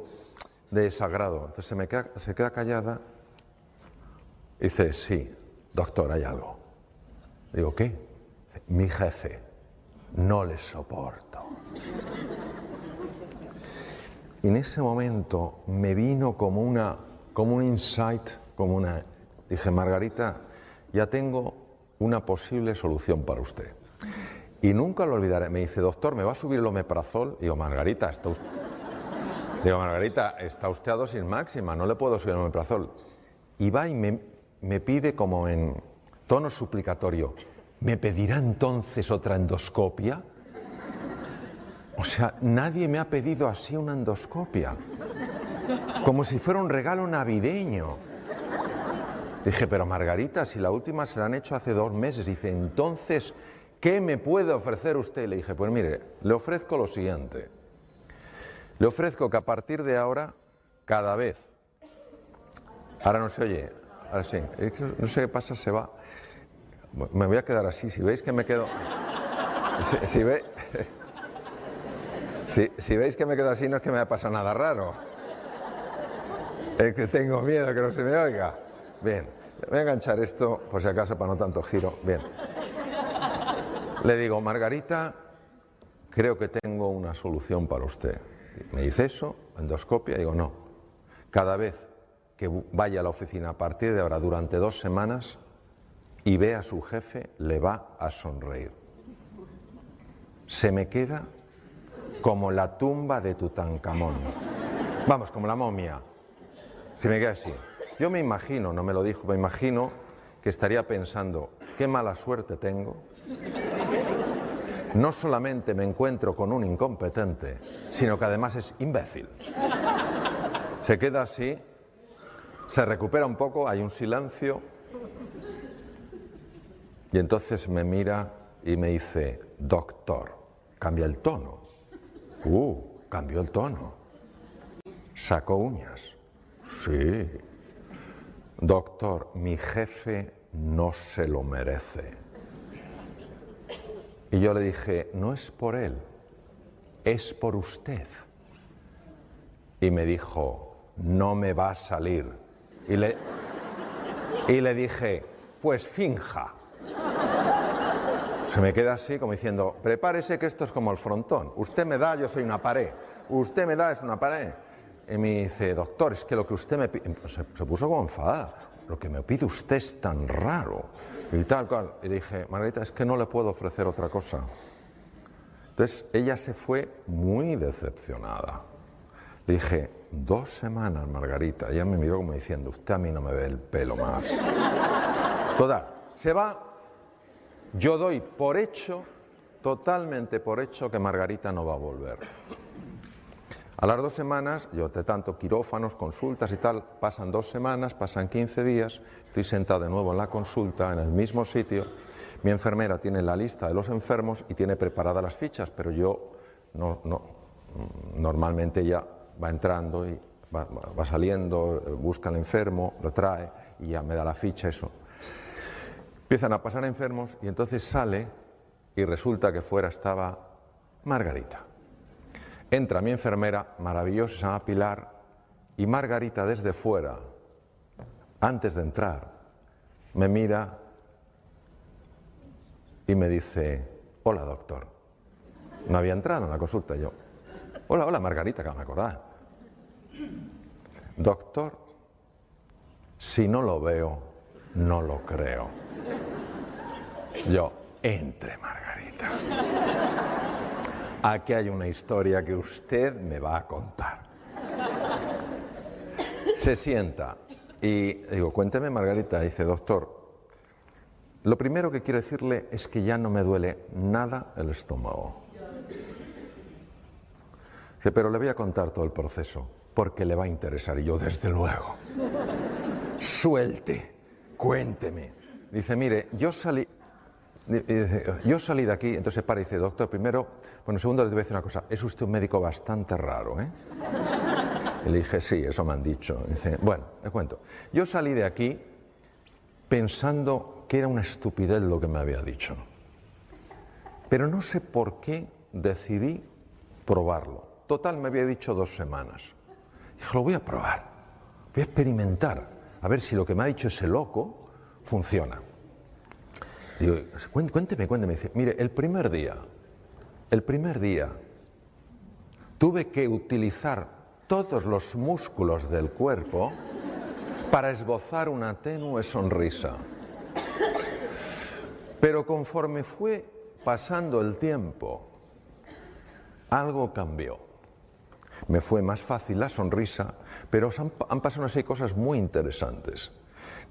desagrado. Entonces se queda callada y dice, sí, doctor, hay algo. Digo, ¿qué? Dice, mi jefe, no le soporto. Y en ese momento me vino como un insight, dije, Margarita, ya tengo una posible solución para usted. Y nunca lo olvidaré. Me dice, doctor, ¿me va a subir el omeprazol? Digo, Margarita, está usted a dosis máxima, no le puedo subir el omeprazol. Y va y me pide como en tono suplicatorio, ¿me pedirá entonces otra endoscopia? O sea, nadie me ha pedido así una endoscopia. Como si fuera un regalo navideño. Dije, pero Margarita, si la última se la han hecho hace 2 meses. Dice, entonces, ¿qué me puede ofrecer usted? Le dije, pues mire, le ofrezco lo siguiente. Le ofrezco que a partir de ahora, cada vez... Ahora no se oye, ahora sí. No sé qué pasa, se va. Me voy a quedar así, si veis que me quedo... Si veis que me quedo así, no es que me haya pasado nada raro. Es que tengo miedo que no se me oiga. Bien, voy a enganchar esto, por si acaso, para no tanto giro. Bien. Le digo, Margarita, creo que tengo una solución para usted. Me dice eso, endoscopia, digo, no. Cada vez que vaya a la oficina a partir de ahora durante 2 semanas y vea a su jefe, le va a sonreír. Se me queda como la tumba de Tutankamón. Vamos, como la momia. Se me queda así. Yo me imagino, no me lo dijo, me imagino que estaría pensando, qué mala suerte tengo. No solamente me encuentro con un incompetente, sino que además es imbécil. Se queda así, se recupera un poco, hay un silencio, y entonces me mira y me dice, doctor, cambia el tono. Cambió el tono. Sacó uñas. Sí. Doctor, mi jefe no se lo merece. Y yo le dije, no es por él, es por usted. Y me dijo, no me va a salir. Y le dije, pues finja. Se me queda así como diciendo, prepárese que esto es como el frontón. Usted me da, yo soy una pared. Usted me da, es una pared. Y me dice, doctor, es que lo que usted me pide... Se puso como enfadada. Lo que me pide usted es tan raro. Y tal cual. Y dije, Margarita, es que no le puedo ofrecer otra cosa. Entonces ella se fue muy decepcionada. Le dije, 2 semanas, Margarita. Ella me miró como diciendo, usted a mí no me ve el pelo más. Total, se va. Yo doy por hecho, totalmente por hecho, que Margarita no va a volver. A las 2 semanas, yo de tanto quirófanos, consultas y tal, pasan 2 semanas, pasan 15 días, estoy sentado de nuevo en la consulta, en el mismo sitio, mi enfermera tiene la lista de los enfermos y tiene preparadas las fichas, pero yo normalmente ella va entrando y va saliendo, busca al enfermo, lo trae y ya me da la ficha, eso. Empiezan a pasar enfermos y entonces sale y resulta que fuera estaba Margarita. Entra mi enfermera, maravillosa, se llama Pilar, y Margarita desde fuera, antes de entrar, me mira y me dice, hola doctor. No había entrado en la consulta yo. Hola Margarita, que me acordaba. Doctor, si no lo veo, no lo creo. Yo, entre Margarita. Aquí hay una historia que usted me va a contar. Se sienta y digo, cuénteme Margarita. Dice, doctor, lo primero que quiero decirle es que ya no me duele nada el estómago. Dice, pero le voy a contar todo el proceso porque le va a interesar. Y yo, desde luego. Suelte, cuénteme. Dice, mire, yo salí de aquí, entonces para y dice, doctor, primero, segundo le voy a decir una cosa, es usted un médico bastante raro, ¿eh? Y le dije, sí, eso me han dicho. Dice, bueno, le cuento. Yo salí de aquí pensando que era una estupidez lo que me había dicho. Pero no sé por qué decidí probarlo. Total, me había dicho 2 semanas. Dije, lo voy a probar, voy a experimentar, a ver si lo que me ha dicho ese loco funciona. Digo, cuénteme. Dice, mire, el primer día, tuve que utilizar todos los músculos del cuerpo para esbozar una tenue sonrisa. Pero conforme fue pasando el tiempo, algo cambió. Me fue más fácil la sonrisa, pero han pasado una serie de cosas muy interesantes.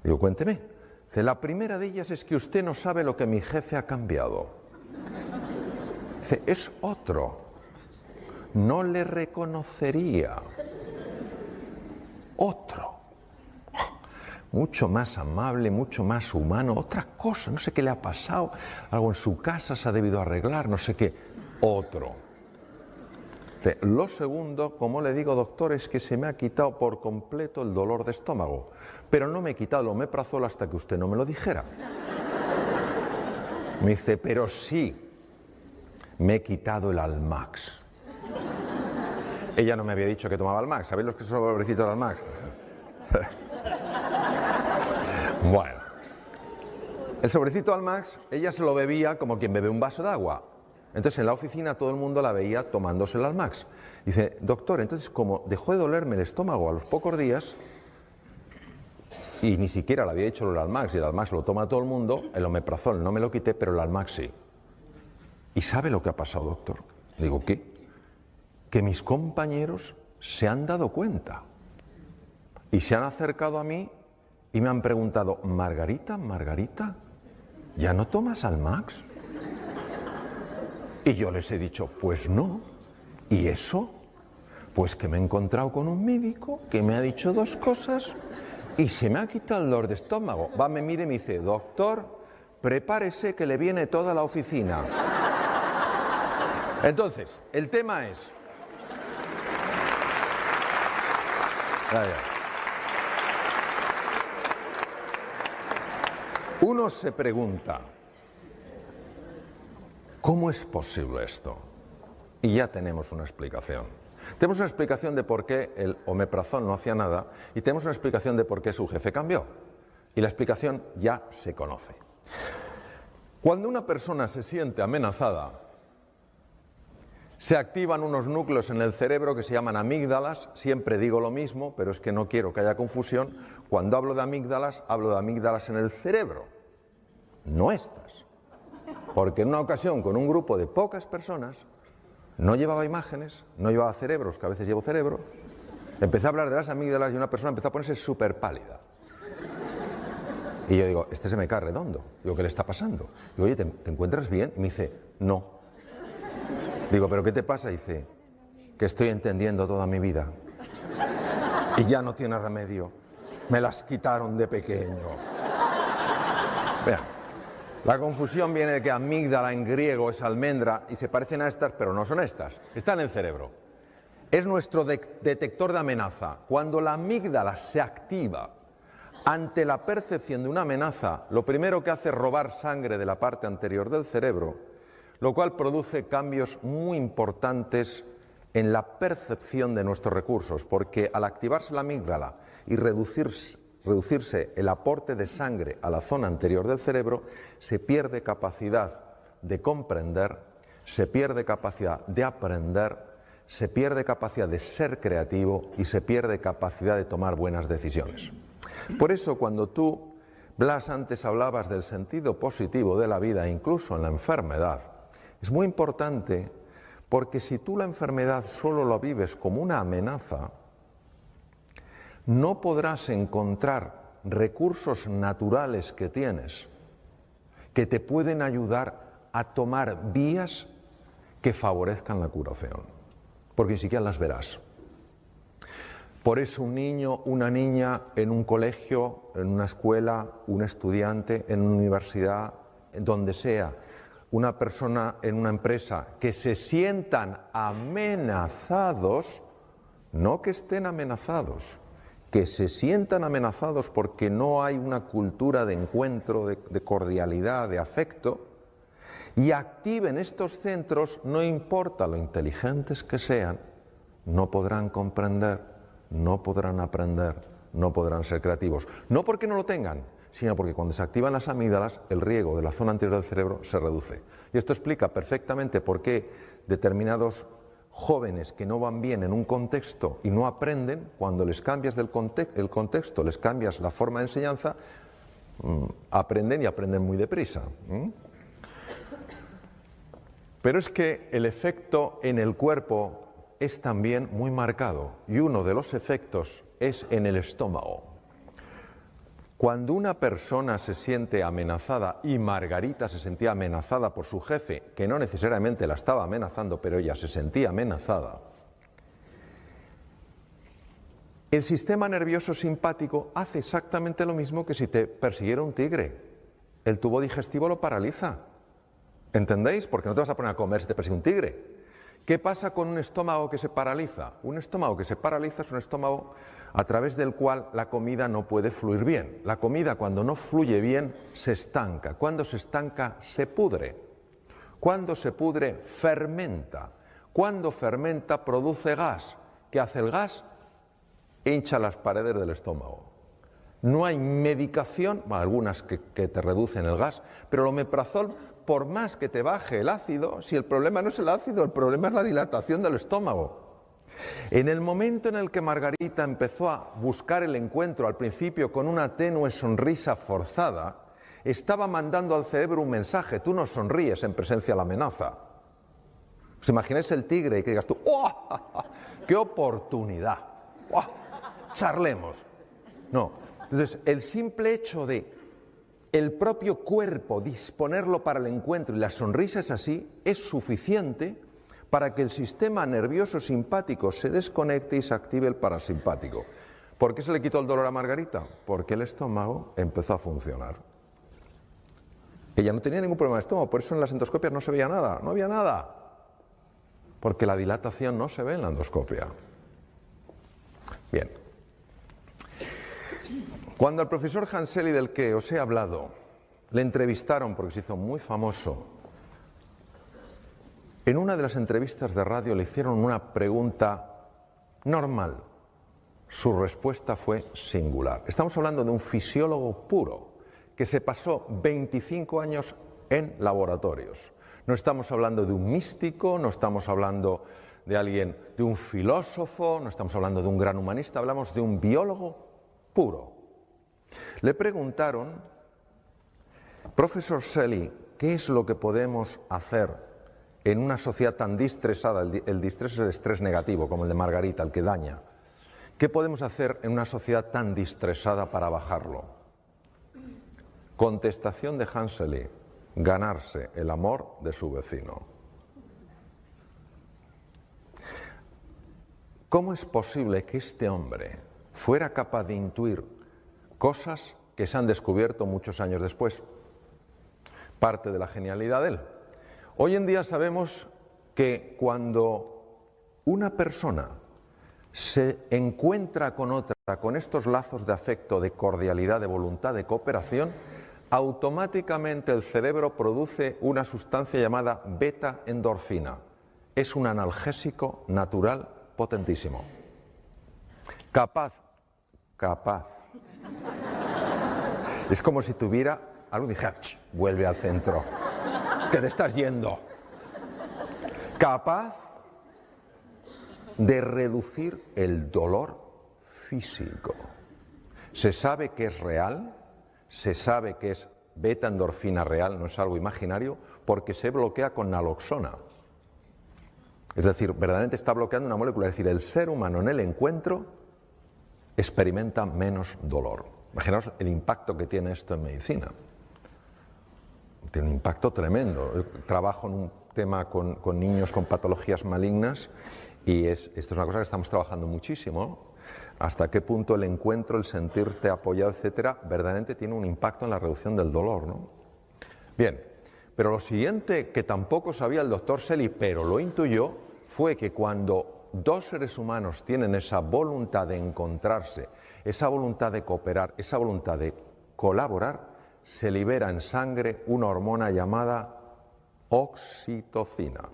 Digo, cuénteme. Dice, la primera de ellas es que usted no sabe lo que mi jefe ha cambiado. Dice, es otro. No le reconocería. Otro. Mucho más amable, mucho más humano, otra cosa, no sé qué le ha pasado, algo en su casa se ha debido arreglar, no sé qué. Otro. Dice, lo segundo, como le digo, doctor, es que se me ha quitado por completo el dolor de estómago, pero no me he quitado el omeprazol hasta que usted no me lo dijera. Me dice, pero sí, me he quitado el Almax. Ella no me había dicho que tomaba Almax. ¿Sabéis los que son sobrecitos de Almax? Bueno, el sobrecito Almax, ella se lo bebía como quien bebe un vaso de agua. Entonces en la oficina todo el mundo la veía tomándose el Almax. Dice, doctor, entonces como dejó de dolerme el estómago a los pocos días, y ni siquiera le había hecho el Almax, y el Almax lo toma todo el mundo, el omeprazol no me lo quité, pero el Almax sí. ¿Y sabe lo que ha pasado, doctor? Le digo, ¿qué? Que mis compañeros se han dado cuenta y se han acercado a mí y me han preguntado, Margarita, ¿ya no tomas Almax? Y yo les he dicho, pues no. ¿Y eso? Pues que me he encontrado con un médico que me ha dicho dos cosas y se me ha quitado el dolor de estómago. Va, me mira y me dice, doctor, prepárese que le viene toda la oficina. Entonces, el tema es... Uno se pregunta, ¿cómo es posible esto? Y ya tenemos una explicación. Tenemos una explicación de por qué el omeprazol no hacía nada y tenemos una explicación de por qué su jefe cambió. Y la explicación ya se conoce. Cuando una persona se siente amenazada, se activan unos núcleos en el cerebro que se llaman amígdalas. Siempre digo lo mismo, pero es que no quiero que haya confusión. Cuando hablo de amígdalas en el cerebro, no estas. Porque en una ocasión, con un grupo de pocas personas, no llevaba imágenes, no llevaba cerebros, que a veces llevo cerebro, empecé a hablar de las amígdalas y una persona empezó a ponerse súper pálida. Y yo digo, este se me cae redondo. Digo, ¿qué le está pasando? Digo, oye, ¿te encuentras bien? Y me dice, no. Digo, ¿pero qué te pasa? Y dice, que estoy entendiendo toda mi vida. Y ya no tiene remedio. Me las quitaron de pequeño. Vean, la confusión viene de que amígdala en griego es almendra y se parecen a estas, pero no son estas. Están en el cerebro. Es nuestro detector de amenaza. Cuando la amígdala se activa ante la percepción de una amenaza, lo primero que hace es robar sangre de la parte anterior del cerebro, lo cual produce cambios muy importantes en la percepción de nuestros recursos, porque al activarse la amígdala y reducirse el aporte de sangre a la zona anterior del cerebro, se pierde capacidad de comprender, se pierde capacidad de aprender, se pierde capacidad de ser creativo y se pierde capacidad de tomar buenas decisiones. Por eso cuando tú, Blas, antes hablabas del sentido positivo de la vida, incluso en la enfermedad, es muy importante porque si tú la enfermedad solo la vives como una amenaza, no podrás encontrar recursos naturales que tienes que te pueden ayudar a tomar vías que favorezcan la curación, porque ni siquiera las verás. Por eso un niño, una niña en un colegio, en una escuela, un estudiante en una universidad, donde sea, una persona en una empresa, que se sientan amenazados, no que estén amenazados, que se sientan amenazados porque no hay una cultura de encuentro, de cordialidad, de afecto, y activen estos centros, no importa lo inteligentes que sean, no podrán comprender, no podrán aprender, no podrán ser creativos. No porque no lo tengan, sino porque cuando se activan las amígdalas, el riego de la zona anterior del cerebro se reduce. Y esto explica perfectamente por qué determinados jóvenes que no van bien en un contexto y no aprenden, cuando les cambias el contexto, les cambias la forma de enseñanza, aprenden y aprenden muy deprisa. Pero es que el efecto en el cuerpo es también muy marcado y uno de los efectos es en el estómago. Cuando una persona se siente amenazada, y Margarita se sentía amenazada por su jefe, que no necesariamente la estaba amenazando, pero ella se sentía amenazada, el sistema nervioso simpático hace exactamente lo mismo que si te persiguiera un tigre. El tubo digestivo lo paraliza. ¿Entendéis? Porque no te vas a poner a comer si te persigue un tigre. ¿Qué pasa con un estómago que se paraliza? Un estómago que se paraliza es un estómago a través del cual la comida no puede fluir bien. La comida, cuando no fluye bien, se estanca. Cuando se estanca, se pudre. Cuando se pudre, fermenta. Cuando fermenta, produce gas. ¿Qué hace el gas? Hincha las paredes del estómago. No hay medicación, bueno, algunas que te reducen el gas, pero el omeprazol, por más que te baje el ácido, si el problema no es el ácido, el problema es la dilatación del estómago. En el momento en el que Margarita empezó a buscar el encuentro, al principio con una tenue sonrisa forzada, estaba mandando al cerebro un mensaje: tú no sonríes en presencia de la amenaza. ¿Os imagináis el tigre y que digas tú, ¡oh! ¡Qué oportunidad! ¡Oh! ¡Charlemos! No. Entonces, el simple hecho de el propio cuerpo disponerlo para el encuentro, y la sonrisa es así, es suficiente para que el sistema nervioso simpático se desconecte y se active el parasimpático. ¿Por qué se le quitó el dolor a Margarita? Porque el estómago empezó a funcionar. Ella no tenía ningún problema de estómago, por eso en las endoscopias no se veía nada, no había nada. Porque la dilatación no se ve en la endoscopia. Bien. Cuando al profesor Hanseli, del que os he hablado, le entrevistaron porque se hizo muy famoso, en una de las entrevistas de radio le hicieron una pregunta normal. Su respuesta fue singular. Estamos hablando de un fisiólogo puro que se pasó 25 años en laboratorios. No estamos hablando de un místico, no estamos hablando de alguien, de un filósofo, no estamos hablando de un gran humanista, hablamos de un biólogo puro. Le preguntaron, profesor Selly, ¿qué es lo que podemos hacer en una sociedad tan distresada? El distrés es el estrés negativo, como el de Margarita, el que daña. ¿Qué podemos hacer en una sociedad tan distresada para bajarlo? Contestación de Hanseli: ganarse el amor de su vecino. ¿Cómo es posible que este hombre fuera capaz de intuir cosas que se han descubierto muchos años después? Parte de la genialidad de él. Hoy en día sabemos que cuando una persona se encuentra con otra, con estos lazos de afecto, de cordialidad, de voluntad, de cooperación, automáticamente el cerebro produce una sustancia llamada beta-endorfina. Es un analgésico natural potentísimo. Capaz. Es como si tuviera algo y dijera, vuelve al centro, que te estás yendo. Capaz de reducir el dolor físico. Se sabe que es real, se sabe que es beta-endorfina real, no es algo imaginario, porque se bloquea con naloxona. Es decir, verdaderamente está bloqueando una molécula. Es decir, el ser humano en el encuentro experimenta menos dolor. Imaginaos el impacto que tiene esto en medicina. Tiene un impacto tremendo. Yo trabajo en un tema con niños con patologías malignas y esto es una cosa que estamos trabajando muchísimo. Hasta qué punto el encuentro, el sentirte apoyado, etcétera, verdaderamente tiene un impacto en la reducción del dolor, ¿no? Bien, pero lo siguiente que tampoco sabía el doctor Selly, pero lo intuyó, fue que cuando dos seres humanos tienen esa voluntad de encontrarse, esa voluntad de cooperar, esa voluntad de colaborar, se libera en sangre una hormona llamada oxitocina.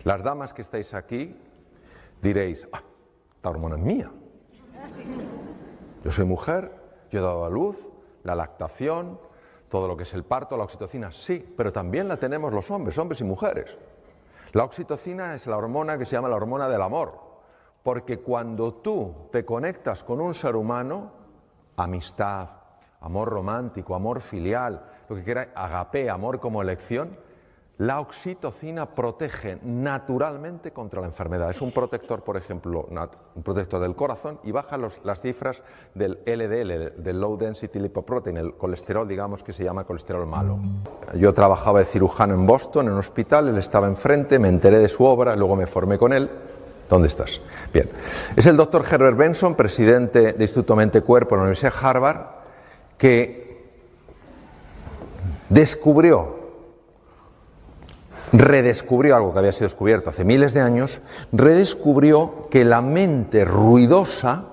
Las damas que estáis aquí diréis, esta hormona es mía. Yo soy mujer, yo he dado a luz, la lactación, todo lo que es el parto, la oxitocina, sí, pero también la tenemos los hombres y mujeres. La oxitocina es la hormona que se llama la hormona del amor, porque cuando tú te conectas con un ser humano, amistad, amor romántico, amor filial, lo que quiera, agape, amor como elección, la oxitocina protege naturalmente contra la enfermedad. Es un protector, por ejemplo, un protector del corazón y baja las cifras del LDL, del Low Density Lipoprotein, el colesterol, digamos, que se llama colesterol malo. Yo trabajaba de cirujano en Boston, en un hospital, él estaba enfrente, me enteré de su obra, luego me formé con él. ¿Dónde estás? Bien. Es el doctor Herbert Benson, presidente de Instituto Mente-Cuerpo en la Universidad de Harvard, que redescubrió algo que había sido descubierto hace miles de años, redescubrió que la mente ruidosa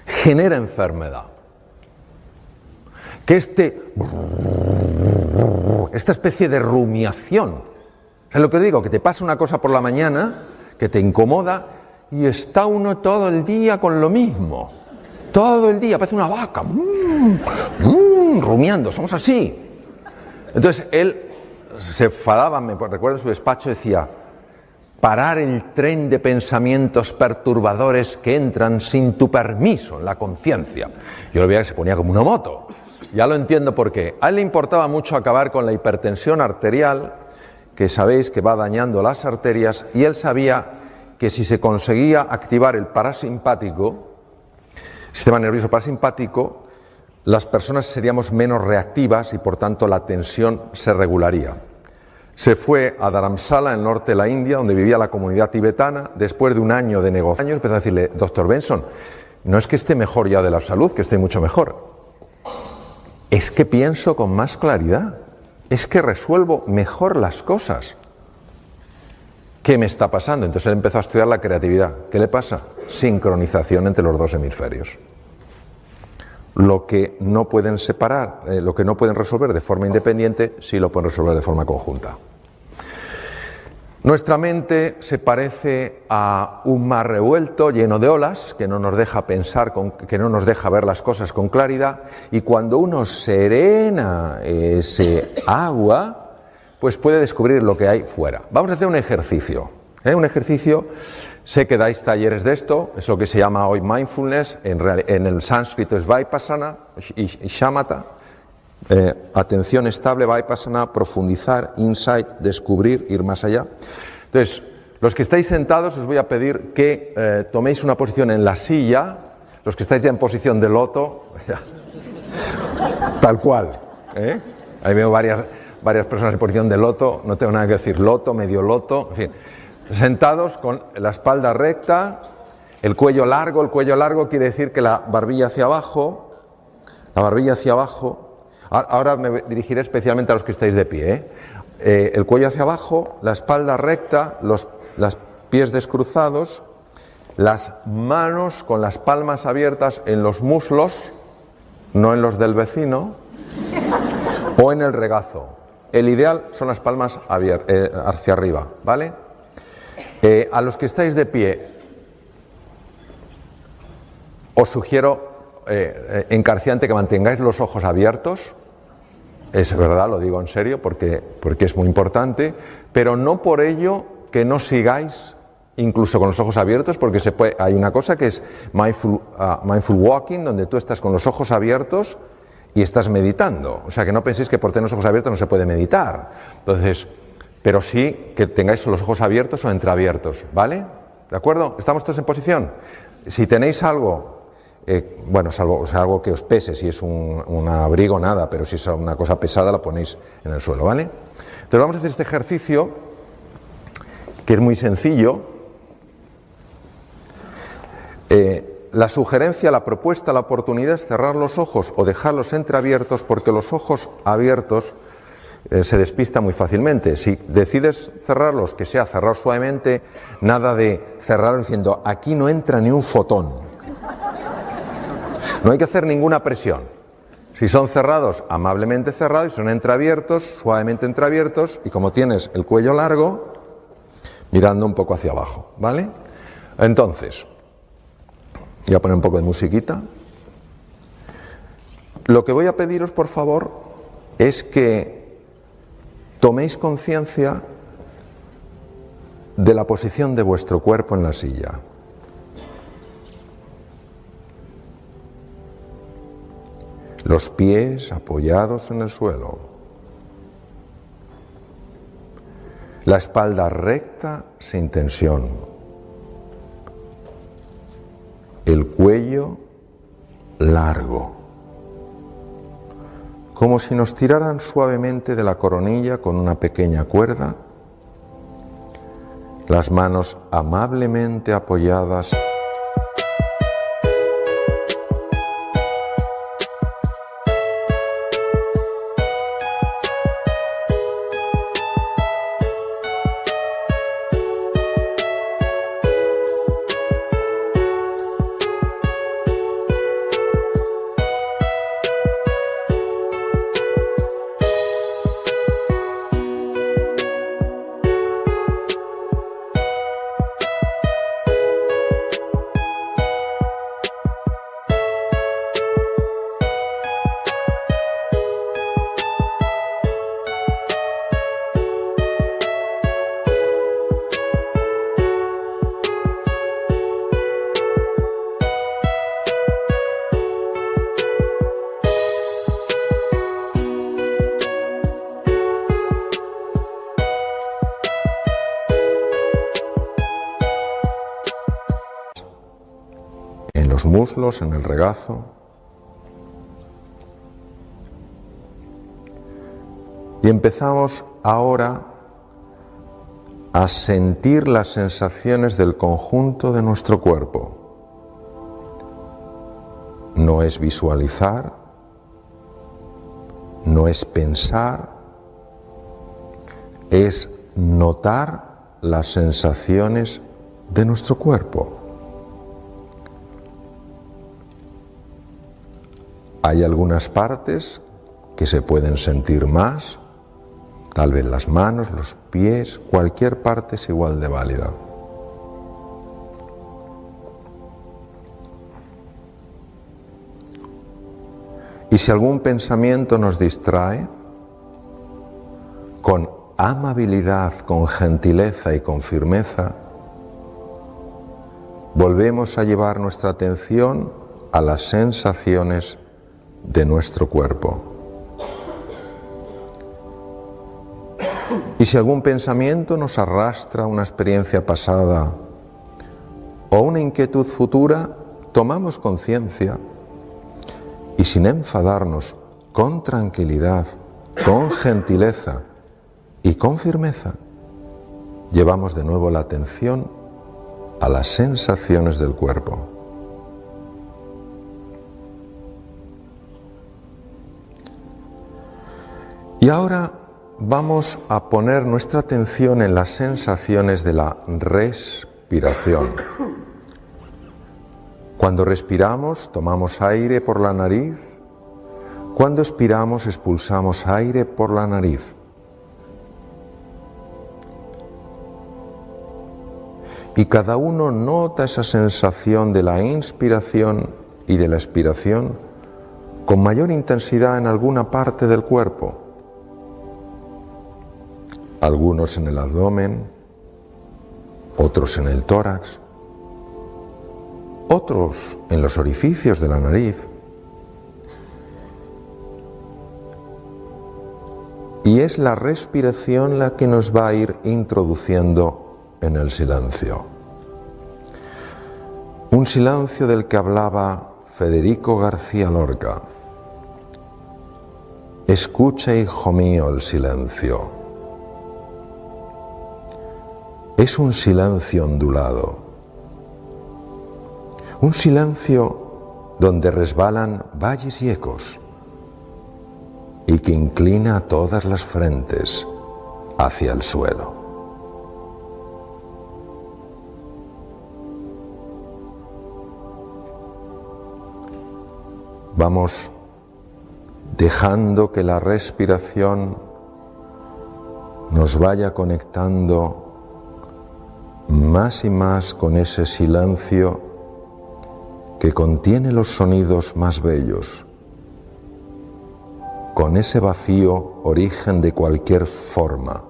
genera enfermedad. Que esta especie de rumiación, ¿sabes lo que digo? Que te pasa una cosa por la mañana, que te incomoda, y está uno todo el día con lo mismo. Todo el día, parece una vaca, rumiando, somos así. Entonces él se enfadaba, me recuerdo en su despacho, decía: parar el tren de pensamientos perturbadores que entran sin tu permiso en la conciencia. Yo lo veía que se ponía como una moto. Ya lo entiendo por qué. A él le importaba mucho acabar con la hipertensión arterial, que sabéis que va dañando las arterias, y él sabía que si se conseguía activar el parasimpático, sistema nervioso parasimpático, las personas seríamos menos reactivas y por tanto la tensión se regularía. Se fue a Dharamsala, en el norte de la India, donde vivía la comunidad tibetana. Después de un año de negociaciones empezó a decirle: doctor Benson, no es que esté mejor ya de la salud, que estoy mucho mejor, es que pienso con más claridad, es que resuelvo mejor las cosas. ¿Qué me está pasando? Entonces él empezó a estudiar la creatividad. ¿Qué le pasa? Sincronización entre los dos hemisferios. Lo que no pueden separar, lo que no pueden resolver de forma independiente, sí lo pueden resolver de forma conjunta. Nuestra mente se parece a un mar revuelto lleno de olas que no nos deja pensar, que no nos deja ver las cosas con claridad, y cuando uno serena ese agua, pues puede descubrir lo que hay fuera. Vamos a hacer un ejercicio. Un ejercicio, sé que dais talleres de esto, es lo que se llama hoy mindfulness, en el sánscrito es vipassana y shamatha, atención estable, vipassana, profundizar, insight, descubrir, ir más allá. Entonces, los que estáis sentados os voy a pedir que toméis una posición en la silla, los que estáis ya en posición de loto, tal cual, ahí veo varias personas en posición de loto, no tengo nada que decir, loto, medio loto, en fin. Sentados con la espalda recta, el cuello largo quiere decir que la barbilla hacia abajo, ahora me dirigiré especialmente a los que estáis de pie, el cuello hacia abajo, la espalda recta, los pies descruzados, las manos con las palmas abiertas en los muslos, no en los del vecino, o en el regazo. El ideal son las palmas hacia arriba, ¿vale? A los que estáis de pie, os sugiero encarecidamente que mantengáis los ojos abiertos. Es verdad, lo digo en serio, porque es muy importante, pero no por ello que no sigáis incluso con los ojos abiertos, porque hay una cosa que es mindful walking, donde tú estás con los ojos abiertos y estás meditando. O sea, que no penséis que por tener los ojos abiertos no se puede meditar. Entonces, pero sí que tengáis los ojos abiertos o entreabiertos, ¿vale? ¿De acuerdo? ¿Estamos todos en posición? Si tenéis algo, algo que os pese, si es un abrigo, nada, pero si es una cosa pesada la ponéis en el suelo, ¿vale? Entonces vamos a hacer este ejercicio, que es muy sencillo. La sugerencia, la propuesta, la oportunidad es cerrar los ojos o dejarlos entreabiertos, porque los ojos abiertos se despista muy fácilmente. Si decides cerrarlos, que sea cerrar suavemente, nada de cerrar diciendo aquí no entra ni un fotón. No hay que hacer ninguna presión. Si son cerrados, amablemente cerrados, y son entreabiertos, suavemente entreabiertos, y como tienes el cuello largo, mirando un poco hacia abajo, ¿vale? Entonces, voy a poner un poco de musiquita. Lo que voy a pediros, por favor, es que toméis conciencia de la posición de vuestro cuerpo en la silla. los pies apoyados en el suelo, la espalda recta sin tensión, el cuello largo, como si nos tiraran suavemente de la coronilla con una pequeña cuerda, las manos amablemente apoyadas en los muslos, en el regazo. Y empezamos ahora a sentir las sensaciones del conjunto de nuestro cuerpo. No es visualizar, no es pensar, es notar las sensaciones de nuestro cuerpo. Hay algunas partes que se pueden sentir más, tal vez las manos, los pies, cualquier parte es igual de válida. Y si algún pensamiento nos distrae, con amabilidad, con gentileza y con firmeza, volvemos a llevar nuestra atención a las sensaciones de nuestro cuerpo. Y si algún pensamiento nos arrastra a una experiencia pasada o una inquietud futura, tomamos conciencia y sin enfadarnos, con tranquilidad, con gentileza y con firmeza, llevamos de nuevo la atención a las sensaciones del cuerpo. Y ahora vamos a poner nuestra atención en las sensaciones de la respiración. Cuando respiramos, tomamos aire por la nariz. Cuando expiramos, expulsamos aire por la nariz. Y cada uno nota esa sensación de la inspiración y de la expiración con mayor intensidad en alguna parte del cuerpo. Algunos en el abdomen, otros en el tórax, otros en los orificios de la nariz. Y es la respiración la que nos va a ir introduciendo en el silencio. Un silencio del que hablaba Federico García Lorca. Escucha, hijo mío, el silencio. Es un silencio ondulado, un silencio donde resbalan valles y ecos y que inclina todas las frentes hacia el suelo. Vamos dejando que la respiración nos vaya conectando más y más con ese silencio que contiene los sonidos más bellos, con ese vacío origen de cualquier forma.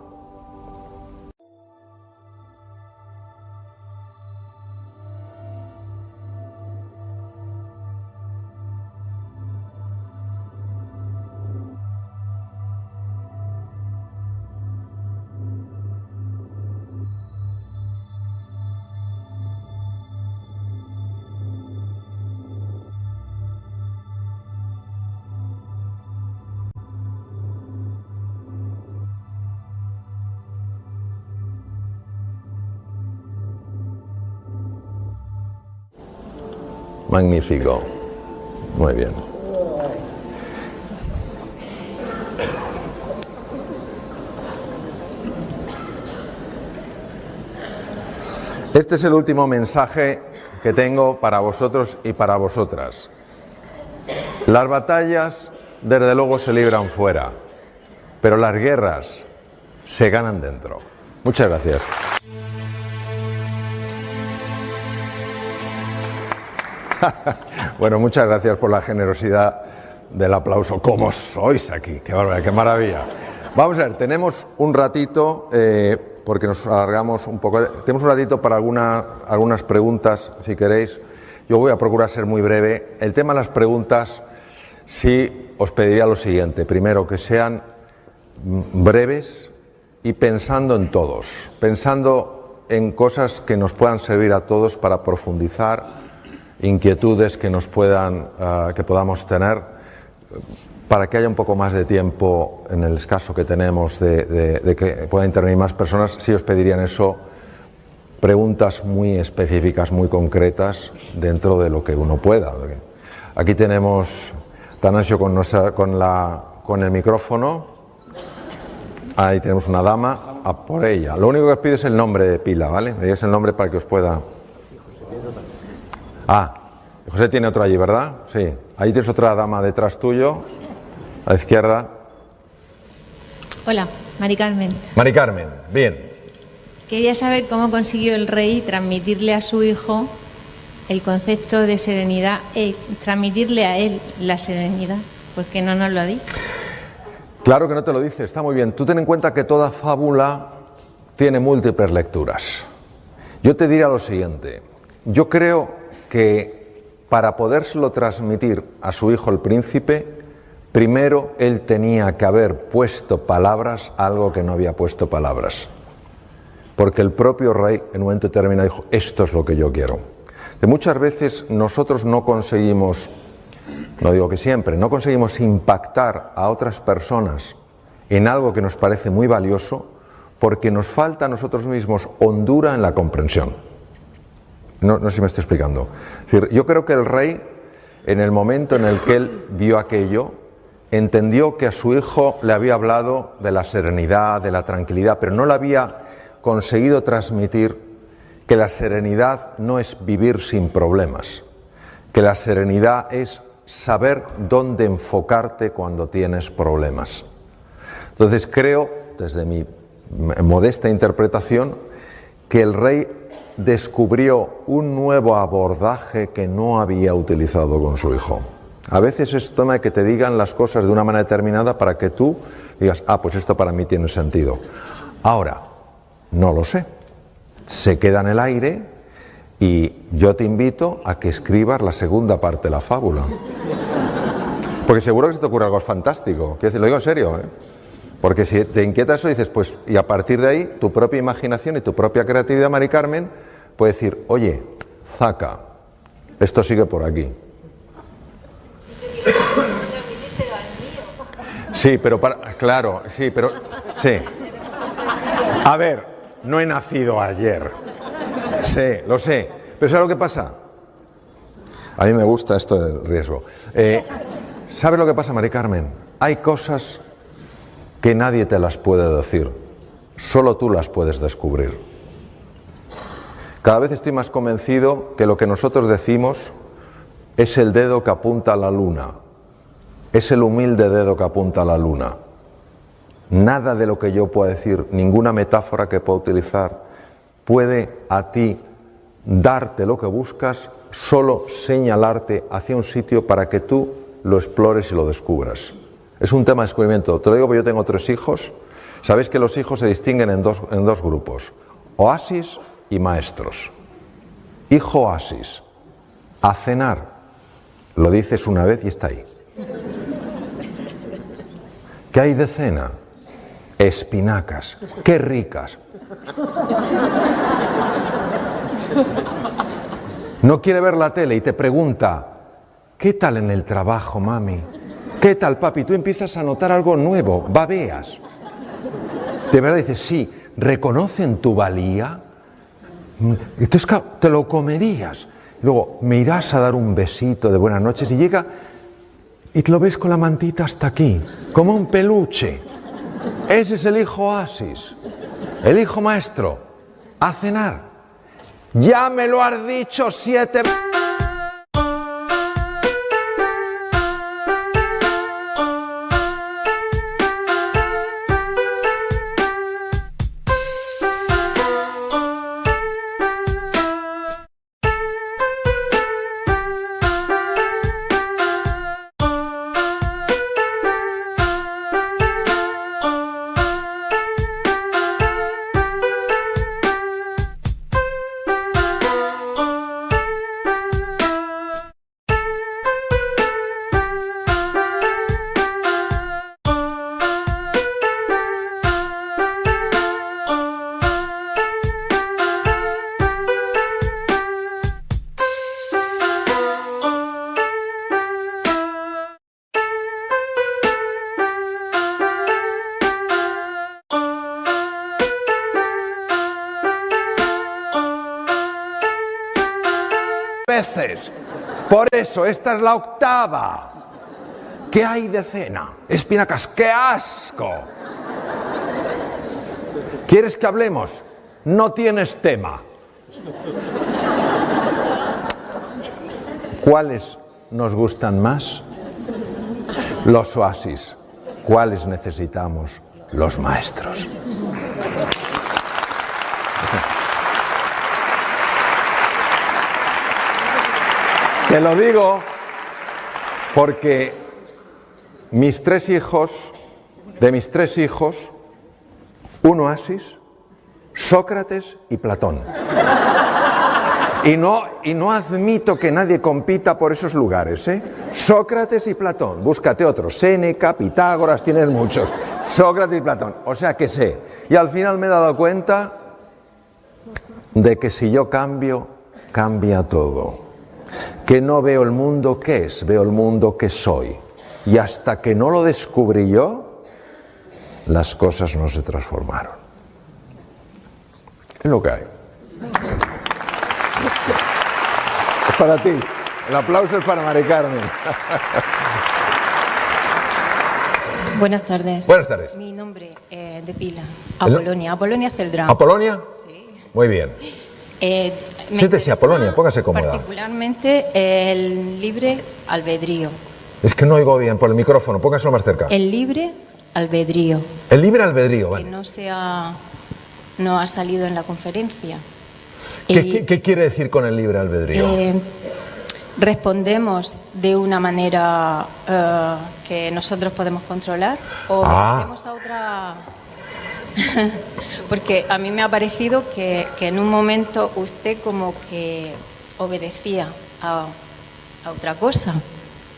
Magnífico. Muy bien. Este es el último mensaje que tengo para vosotros y para vosotras. Las batallas, desde luego, se libran fuera, pero las guerras se ganan dentro. Muchas gracias. Bueno, muchas gracias por la generosidad del aplauso. ¿Cómo sois aquí? ¡Qué barbaridad, qué maravilla! Vamos a ver, tenemos un ratito, porque nos alargamos un poco, tenemos un ratito para algunas preguntas, si queréis. Yo voy a procurar ser muy breve. El tema de las preguntas, sí os pediría lo siguiente. Primero, que sean breves y pensando en todos, pensando en cosas que nos puedan servir a todos para profundizar, inquietudes que nos que podamos tener, para que haya un poco más de tiempo en el escaso que tenemos de que puedan intervenir más personas. Sí os pedirían eso, preguntas muy específicas, muy concretas, dentro de lo que uno pueda. Aquí tenemos Tanasio con el micrófono. Ahí tenemos una dama, a por ella. Lo único que os pido es el nombre de pila, ¿vale? Me digáis el nombre para que os pueda... José tiene otro allí, ¿verdad? Sí. Ahí tienes otra dama detrás tuyo, a la izquierda. Hola, Mari Carmen. Mari Carmen, bien. Quería saber cómo consiguió el rey transmitirle a su hijo el concepto de serenidad, transmitirle a él la serenidad, porque no nos lo ha dicho. Claro que no te lo dice, está muy bien. Tú ten en cuenta que toda fábula tiene múltiples lecturas. Yo te diría lo siguiente. Yo creo que para podérselo transmitir a su hijo el príncipe, primero él tenía que haber puesto palabras a algo que no había puesto palabras. Porque el propio rey en un momento determinado dijo, esto es lo que yo quiero. De muchas veces nosotros no conseguimos, no digo que siempre, no conseguimos impactar a otras personas en algo que nos parece muy valioso porque nos falta a nosotros mismos hondura en la comprensión. No sé si me estoy explicando. Es decir, yo creo que el rey, en el momento en el que él vio aquello, entendió que a su hijo le había hablado de la serenidad, de la tranquilidad, pero no le había conseguido transmitir que la serenidad no es vivir sin problemas, que la serenidad es saber dónde enfocarte cuando tienes problemas. Entonces creo, desde mi modesta interpretación, que el rey descubrió un nuevo abordaje que no había utilizado con su hijo. A veces es tema de que te digan las cosas de una manera determinada para que tú digas, pues esto para mí tiene sentido. Ahora, no lo sé. Se queda en el aire y yo te invito a que escribas la segunda parte de la fábula. Porque seguro que se te ocurre algo fantástico. Quiero decir, lo digo en serio, ¿eh? Porque si te inquieta eso, dices, pues, y a partir de ahí, tu propia imaginación y tu propia creatividad, Mari Carmen, puede decir, oye, zaca, esto sigue por aquí. Sí, pero claro, sí, pero, sí. A ver, no he nacido ayer. Sí, lo sé. Pero ¿sabes lo que pasa? A mí me gusta esto del riesgo. ¿Sabes lo que pasa, Mari Carmen? Hay cosas que nadie te las puede decir, solo tú las puedes descubrir. Cada vez estoy más convencido que lo que nosotros decimos es el dedo que apunta a la luna, es el humilde dedo que apunta a la luna. Nada de lo que yo pueda decir, ninguna metáfora que pueda utilizar, puede a ti darte lo que buscas, solo señalarte hacia un sitio para que tú lo explores y lo descubras. Es un tema de descubrimiento. Te lo digo porque yo tengo 3 hijos. Sabéis que los hijos se distinguen en dos grupos, oasis y maestros. Hijo oasis, a cenar, lo dices una vez y está ahí. ¿Qué hay de cena? Espinacas, qué ricas. No quiere ver la tele y te pregunta, ¿qué tal en el trabajo, mami? ¿Qué tal, papi? Tú empiezas a notar algo nuevo, babeas. De verdad dices, sí, ¿reconocen tu valía? Entonces, te lo comerías. luego me irás a dar un besito de buenas noches y llega y te lo ves con la mantita hasta aquí, como un peluche. Ese es el hijo oasis, el hijo maestro, a cenar. Ya me lo has dicho 7 veces. Por eso, esta es la octava. ¿Qué hay de cena? Espinacas, ¡qué asco! ¿Quieres que hablemos? No tienes tema. ¿Cuáles nos gustan más? Los oasis. ¿Cuáles necesitamos? Los maestros. Te lo digo porque de mis tres hijos, un oasis, Sócrates y Platón. Y no admito que nadie compita por esos lugares, ¿eh? Sócrates y Platón. Búscate otros. Séneca, Pitágoras, tienes muchos. Sócrates y Platón. O sea que sé. Y al final me he dado cuenta de que si yo cambio, cambia todo. Que no veo el mundo que es, veo el mundo que soy. Y hasta que no lo descubrí yo, las cosas no se transformaron. Es lo que hay. Es para ti. El aplauso es para Mari Carmen. Buenas tardes. Buenas tardes. Mi nombre es de pila. Apolonia Celdrán. ¿Apolonia? Sí. Muy bien. Siéntese, Apolonia, póngase cómoda. Particularmente el libre albedrío. Es que no oigo bien por el micrófono, póngaselo más cerca. El libre albedrío. El libre albedrío, vale. Que no ha salido en la conferencia. ¿Qué quiere decir con el libre albedrío? ¿Respondemos de una manera que nosotros podemos controlar o obedecemos a otra? Porque a mí me ha parecido que en un momento usted como que obedecía a otra cosa,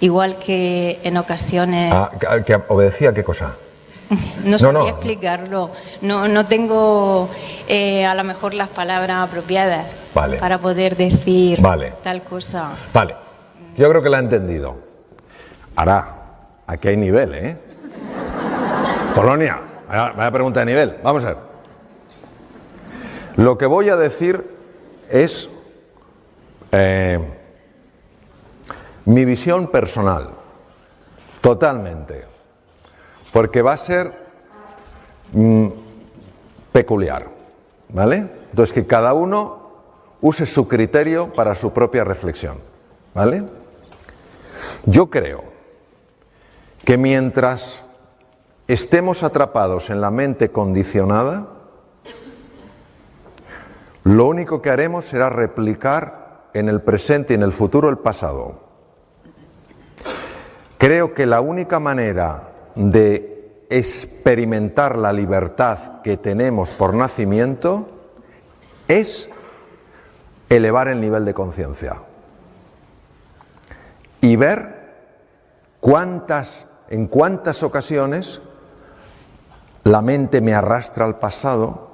igual que en ocasiones... ¿Que obedecía a qué cosa? No sabía explicarlo, no tengo a lo mejor las palabras apropiadas para poder decir tal cosa. Vale, yo creo que la he entendido. Ahora, aquí hay nivel, ¿eh? Polonia, vaya pregunta de nivel, vamos a ver. Lo que voy a decir es mi visión personal, totalmente. Porque va a ser peculiar, ¿vale? Entonces, que cada uno use su criterio para su propia reflexión, ¿vale? Yo creo que mientras estemos atrapados en la mente condicionada, lo único que haremos será replicar en el presente y en el futuro el pasado. Creo que la única manera de experimentar la libertad que tenemos por nacimiento es elevar el nivel de conciencia y ver en cuántas ocasiones la mente me arrastra al pasado,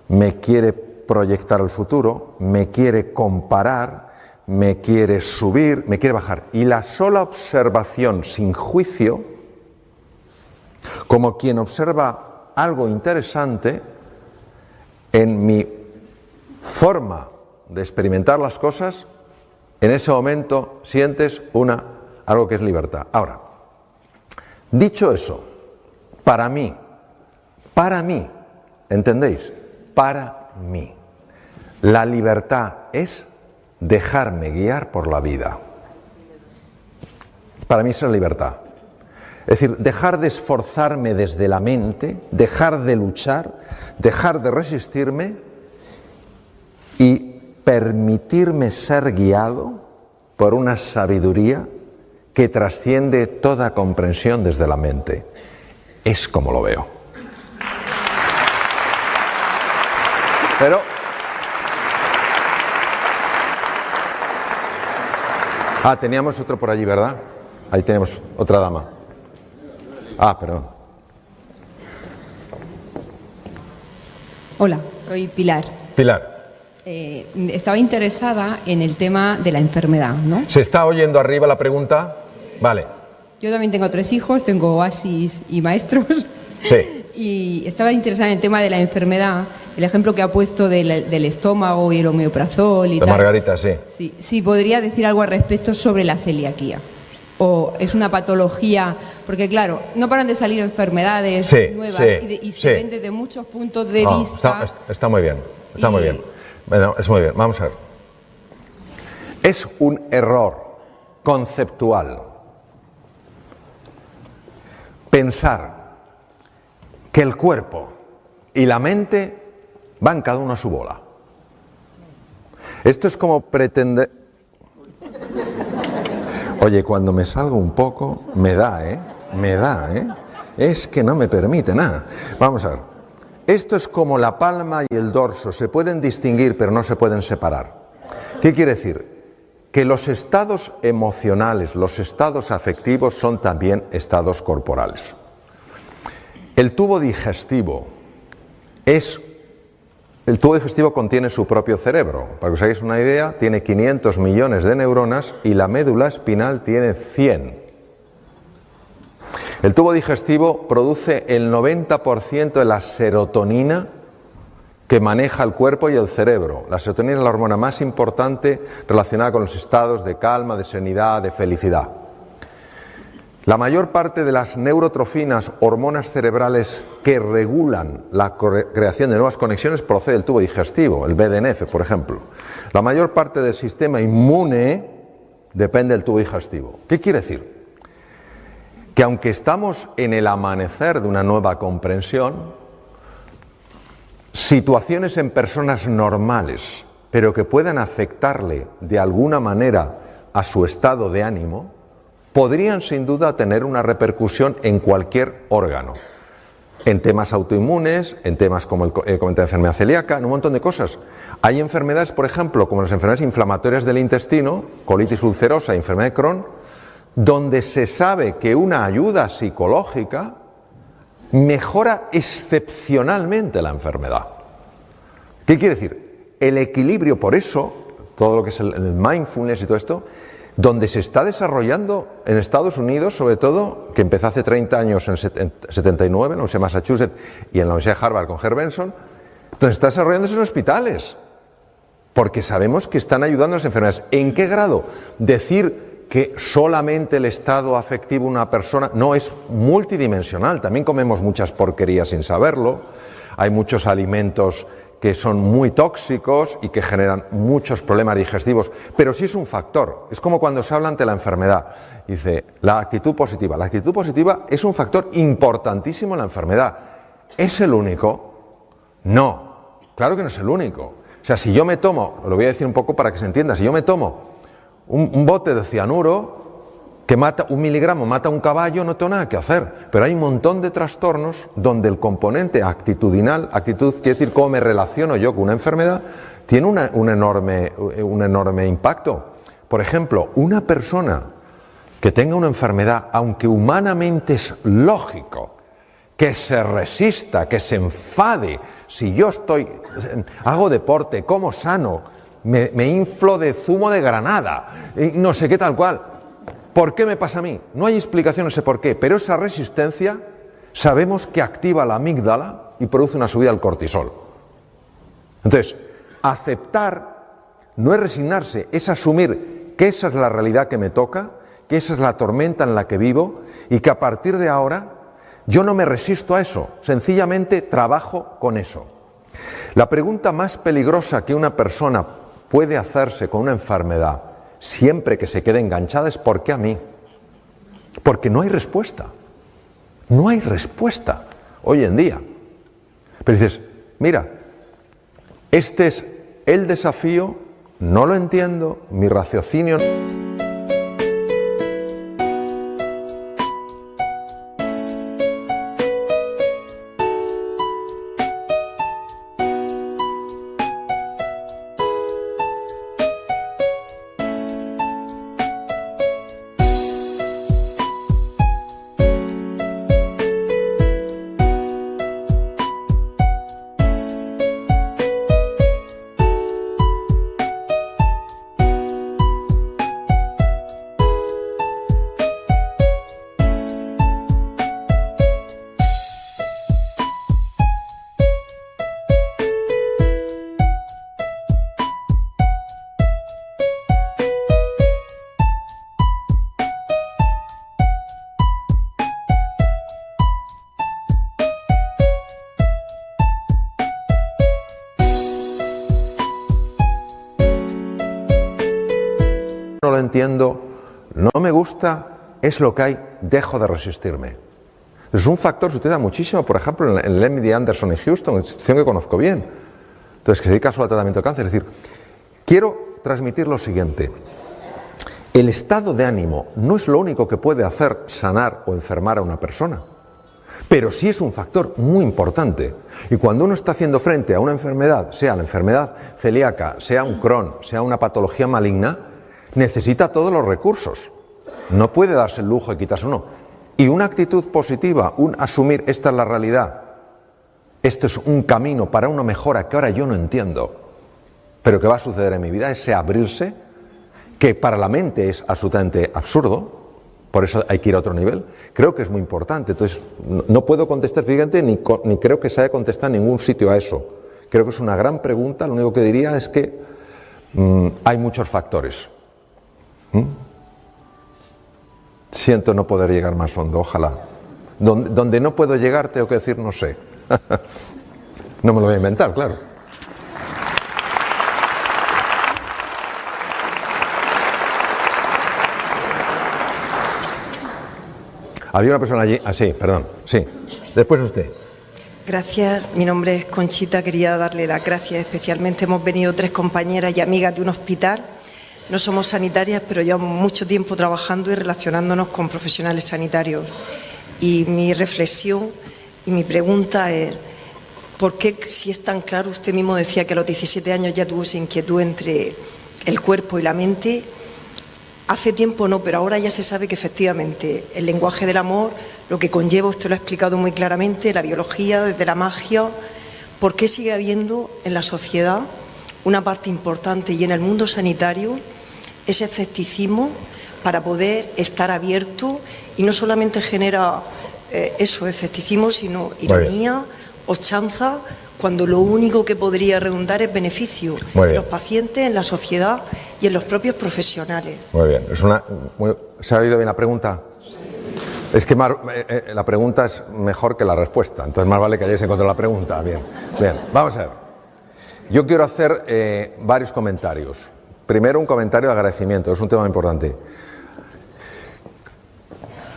me quiere proyectar al futuro, me quiere comparar, me quiere subir, me quiere bajar. Y la sola observación sin juicio, como quien observa algo interesante en mi forma de experimentar las cosas, en ese momento sientes algo que es libertad. Ahora, dicho eso, para mí, ¿entendéis? Para mí, la libertad es dejarme guiar por la vida. Para mí eso es libertad. Es decir, dejar de esforzarme desde la mente, dejar de luchar, dejar de resistirme y permitirme ser guiado por una sabiduría que trasciende toda comprensión desde la mente. Es como lo veo. Pero teníamos otro por allí, ¿verdad? Ahí tenemos otra dama. Perdón. Hola, soy Pilar. Pilar. Estaba interesada en el tema de la enfermedad, ¿no? ¿Se está oyendo arriba la pregunta? Vale. Yo también tengo 3 hijos, tengo oasis y maestros. Sí. Y estaba interesada en el tema de la enfermedad, el ejemplo que ha puesto del estómago y el omeprazol y De tal. Margarita, sí. Sí, podría decir algo al respecto sobre la celiaquía. O es una patología, porque claro, no paran de salir enfermedades nuevas y se ven desde muchos puntos de vista. Está muy bien, está muy bien. Bueno, es muy bien, vamos a ver. Es un error conceptual pensar que el cuerpo y la mente van cada uno a su bola. Esto es como pretender... Oye, cuando me salgo un poco, me da, ¿eh? Es que no me permite nada. Vamos a ver. Esto es como la palma y el dorso. Se pueden distinguir, pero no se pueden separar. ¿Qué quiere decir? Que los estados emocionales, los estados afectivos son también estados corporales. El tubo digestivo contiene su propio cerebro. Para que os hagáis una idea, tiene 500 millones de neuronas y la médula espinal tiene 100. El tubo digestivo produce el 90% de la serotonina que maneja el cuerpo y el cerebro. La serotonina es la hormona más importante relacionada con los estados de calma, de serenidad, de felicidad. La mayor parte de las neurotrofinas, hormonas cerebrales que regulan la creación de nuevas conexiones, procede del tubo digestivo, el BDNF, por ejemplo. La mayor parte del sistema inmune depende del tubo digestivo. ¿Qué quiere decir? Que aunque estamos en el amanecer de una nueva comprensión, situaciones en personas normales, pero que puedan afectarle de alguna manera a su estado de ánimo, podrían sin duda tener una repercusión en cualquier órgano, en temas autoinmunes, en temas como la enfermedad celíaca, en un montón de cosas. Hay enfermedades, por ejemplo, como las enfermedades inflamatorias del intestino, colitis ulcerosa y enfermedad de Crohn, donde se sabe que una ayuda psicológica mejora excepcionalmente la enfermedad. ¿Qué quiere decir? El equilibrio, por eso, todo lo que es el mindfulness y todo esto, donde se está desarrollando en Estados Unidos, sobre todo, que empezó hace 30 años, en el 79, en la Universidad de Massachusetts y en la Universidad de Harvard con Herb Benson, donde se está desarrollando en hospitales, porque sabemos que están ayudando a las enfermedades. ¿En qué grado? Decir que solamente el estado afectivo de una persona no es multidimensional, también comemos muchas porquerías sin saberlo, hay muchos alimentos que son muy tóxicos y que generan muchos problemas digestivos, pero sí es un factor. Es como cuando se habla ante la enfermedad. Dice, la actitud positiva. La actitud positiva es un factor importantísimo en la enfermedad. ¿Es el único? No, claro que no es el único. O sea, si yo me tomo, lo voy a decir un poco para que se entienda, si yo me tomo un bote de cianuro que mata 1 miligramo, mata a un caballo, no tengo nada que hacer. Pero hay un montón de trastornos donde el componente actitudinal, actitud quiere decir cómo me relaciono yo con una enfermedad, tiene un enorme impacto. Por ejemplo, una persona que tenga una enfermedad, aunque humanamente es lógico que se resista, que se enfade, si yo hago deporte, como sano, me inflo de zumo de granada, no sé qué tal cual. ¿Por qué me pasa a mí? No hay explicación, no sé por qué, pero esa resistencia sabemos que activa la amígdala y produce una subida del cortisol. Entonces, aceptar no es resignarse, es asumir que esa es la realidad que me toca, que esa es la tormenta en la que vivo y que a partir de ahora yo no me resisto a eso, sencillamente trabajo con eso. La pregunta más peligrosa que una persona puede hacerse con una enfermedad, siempre que se quede enganchada, es ¿por qué a mí? Porque no hay respuesta. No hay respuesta hoy en día. Pero dices, mira, este es el desafío, no lo entiendo, mi raciocinio... No lo entiendo, no me gusta, es lo que hay, dejo de resistirme. Es un factor que se utiliza muchísimo, por ejemplo, en el MD Anderson en Houston, una institución que conozco bien, entonces que se dedica solo al tratamiento de cáncer. Es decir, quiero transmitir lo siguiente: el estado de ánimo no es lo único que puede hacer sanar o enfermar a una persona, pero sí es un factor muy importante. Y cuando uno está haciendo frente a una enfermedad, sea la enfermedad celíaca, sea un Crohn, sea una patología maligna, necesita todos los recursos. No puede darse el lujo de quitarse uno. Y una actitud positiva, un asumir esta es la realidad, esto es un camino para una mejora que ahora yo no entiendo, pero que va a suceder en mi vida, ese abrirse, que para la mente es absolutamente absurdo, por eso hay que ir a otro nivel, creo que es muy importante. Entonces, no puedo contestar, fíjate, ni creo que se haya contestado en ningún sitio a eso. Creo que es una gran pregunta. Lo único que diría es que hay muchos factores. Siento no poder llegar más hondo, ojalá. Donde no puedo llegar tengo que decir no sé. No me lo voy a inventar, claro. Había una persona allí, sí, perdón, sí. Después usted. Gracias, mi nombre es Conchita, quería darle las gracias especialmente. Hemos venido 3 compañeras y amigas de un hospital. No somos sanitarias, pero llevamos mucho tiempo trabajando y relacionándonos con profesionales sanitarios. Y mi reflexión y mi pregunta es, ¿por qué, si es tan claro, usted mismo decía que a los 17 años ya tuvo esa inquietud entre el cuerpo y la mente? Hace tiempo no, pero ahora ya se sabe que efectivamente el lenguaje del amor, lo que conlleva, usted lo ha explicado muy claramente, la biología, desde la magia. ¿Por qué sigue habiendo en la sociedad una parte importante y en el mundo sanitario ese escepticismo para poder estar abierto? Y no solamente genera escepticismo, sino ironía o chanza, cuando lo único que podría redundar es beneficio en los pacientes, en la sociedad y en los propios profesionales. Muy bien. ¿Se ha oído bien la pregunta? Es que la pregunta es mejor que la respuesta, entonces más vale que hayáis encontrado la pregunta. Bien, vamos a ver. Yo quiero hacer varios comentarios. Primero, un comentario de agradecimiento, es un tema importante.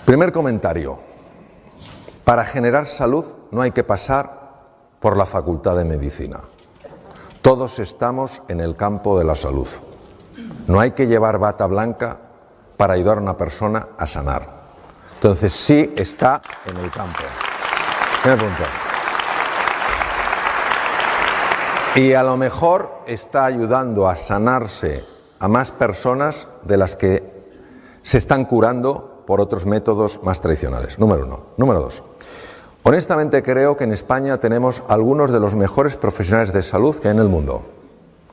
Primer comentario. Para generar salud no hay que pasar por la Facultad de Medicina. Todos estamos en el campo de la salud. No hay que llevar bata blanca para ayudar a una persona a sanar. Entonces sí está en el campo. Primer punto. Y a lo mejor está ayudando a sanarse a más personas de las que se están curando por otros métodos más tradicionales. Número 1. Número 2. Honestamente creo que en España tenemos algunos de los mejores profesionales de salud que hay en el mundo.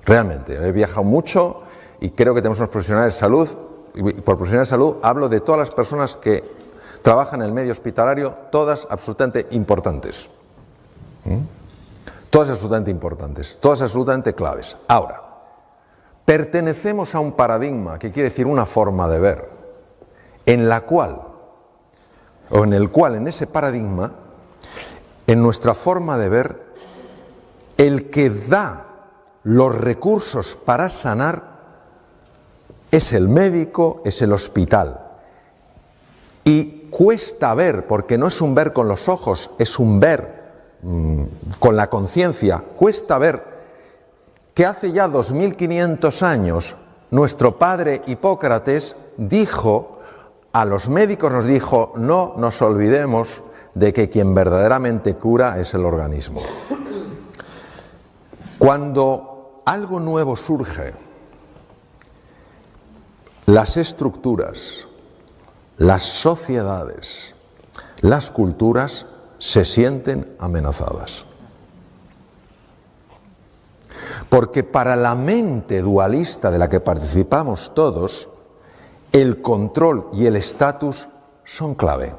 Realmente. He viajado mucho y creo que tenemos unos profesionales de salud, y por profesionales de salud hablo de todas las personas que trabajan en el medio hospitalario, todas absolutamente importantes. Todas absolutamente importantes, todas absolutamente claves. Ahora, pertenecemos a un paradigma, que quiere decir una forma de ver, en el cual, en ese paradigma, en nuestra forma de ver, el que da los recursos para sanar es el médico, es el hospital. Y cuesta ver, porque no es un ver con los ojos, es un ver con la conciencia, cuesta ver que hace ya 2500 años nuestro padre Hipócrates dijo, a los médicos nos dijo, no nos olvidemos de que quien verdaderamente cura es el organismo. Cuando algo nuevo surge, las estructuras, las sociedades, las culturas se sienten amenazadas. Porque para la mente dualista de la que participamos todos, el control y el estatus son clave.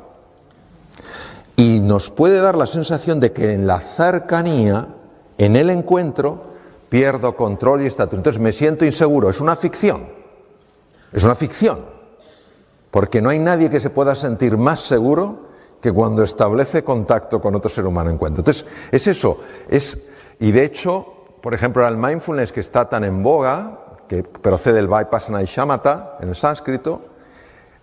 Y nos puede dar la sensación de que en la cercanía, en el encuentro, pierdo control y estatus. Entonces me siento inseguro. Es una ficción. Es una ficción. Porque no hay nadie que se pueda sentir más seguro que cuando establece contacto con otro ser humano encuentro. Entonces, es eso. Y de hecho, por ejemplo, el mindfulness, que está tan en boga, que procede del Vipassana y Shamatha en el sánscrito,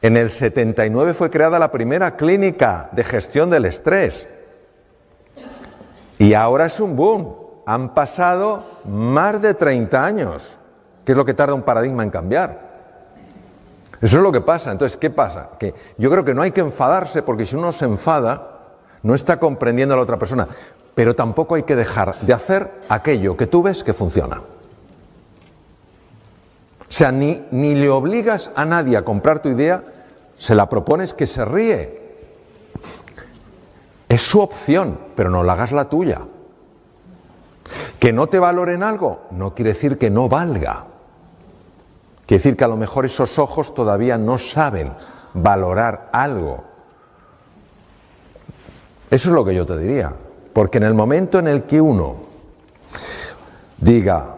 en el 79 fue creada la primera clínica de gestión del estrés. Y ahora es un boom. Han pasado más de 30 años, que es lo que tarda un paradigma en cambiar. Eso es lo que pasa. Entonces, ¿qué pasa? Que yo creo que no hay que enfadarse, porque si uno se enfada, no está comprendiendo a la otra persona. Pero tampoco hay que dejar de hacer aquello que tú ves que funciona. O sea, ni le obligas a nadie a comprar tu idea, se la propones que se ríe. Es su opción, pero no la hagas la tuya. Que no te valoren algo, no quiere decir que no valga. Quiere decir que a lo mejor esos ojos todavía no saben valorar algo. Eso es lo que yo te diría. Porque en el momento en el que uno diga,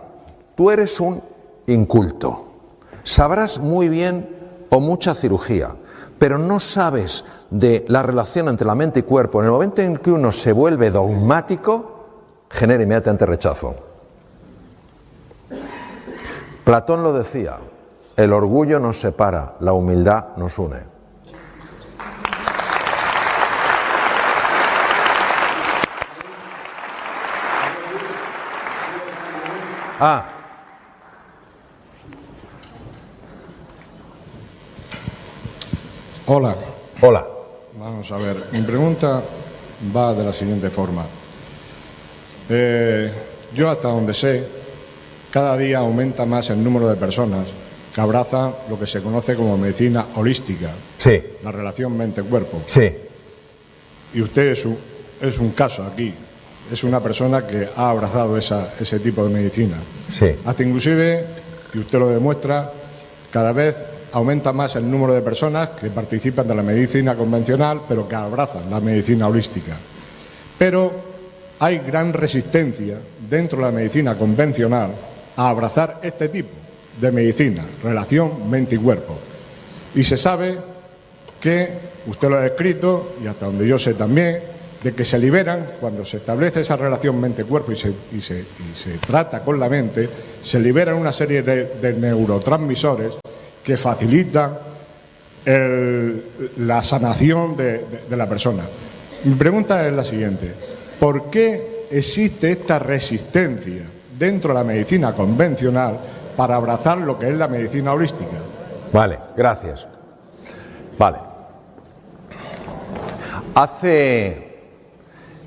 tú eres un inculto, sabrás muy bien o mucha cirugía, pero no sabes de la relación entre la mente y cuerpo, en el momento en que uno se vuelve dogmático, genera inmediatamente rechazo. Platón lo decía, el orgullo nos separa, la humildad nos une. Hola. Hola. Vamos a ver, mi pregunta va de la siguiente forma. Yo hasta donde sé, cada día aumenta más el número de personas que abrazan lo que se conoce como medicina holística. Sí. La relación mente-cuerpo. Sí. Y usted es un caso aquí. Es una persona que ha abrazado ese tipo de medicina. Sí. Hasta inclusive, y usted lo demuestra, cada vez aumenta más el número de personas que participan de la medicina convencional, pero que abrazan la medicina holística. Pero hay gran resistencia dentro de la medicina convencional a abrazar este tipo de medicina, relación mente y cuerpo. Y se sabe que, usted lo ha descrito, y hasta donde yo sé también, de que se liberan, cuando se establece esa relación mente-cuerpo y se trata con la mente, se liberan una serie de neurotransmisores que facilitan la sanación de la persona. Mi pregunta es la siguiente: ¿por qué existe esta resistencia dentro de la medicina convencional para abrazar lo que es la medicina holística? Vale, gracias. Vale. Hace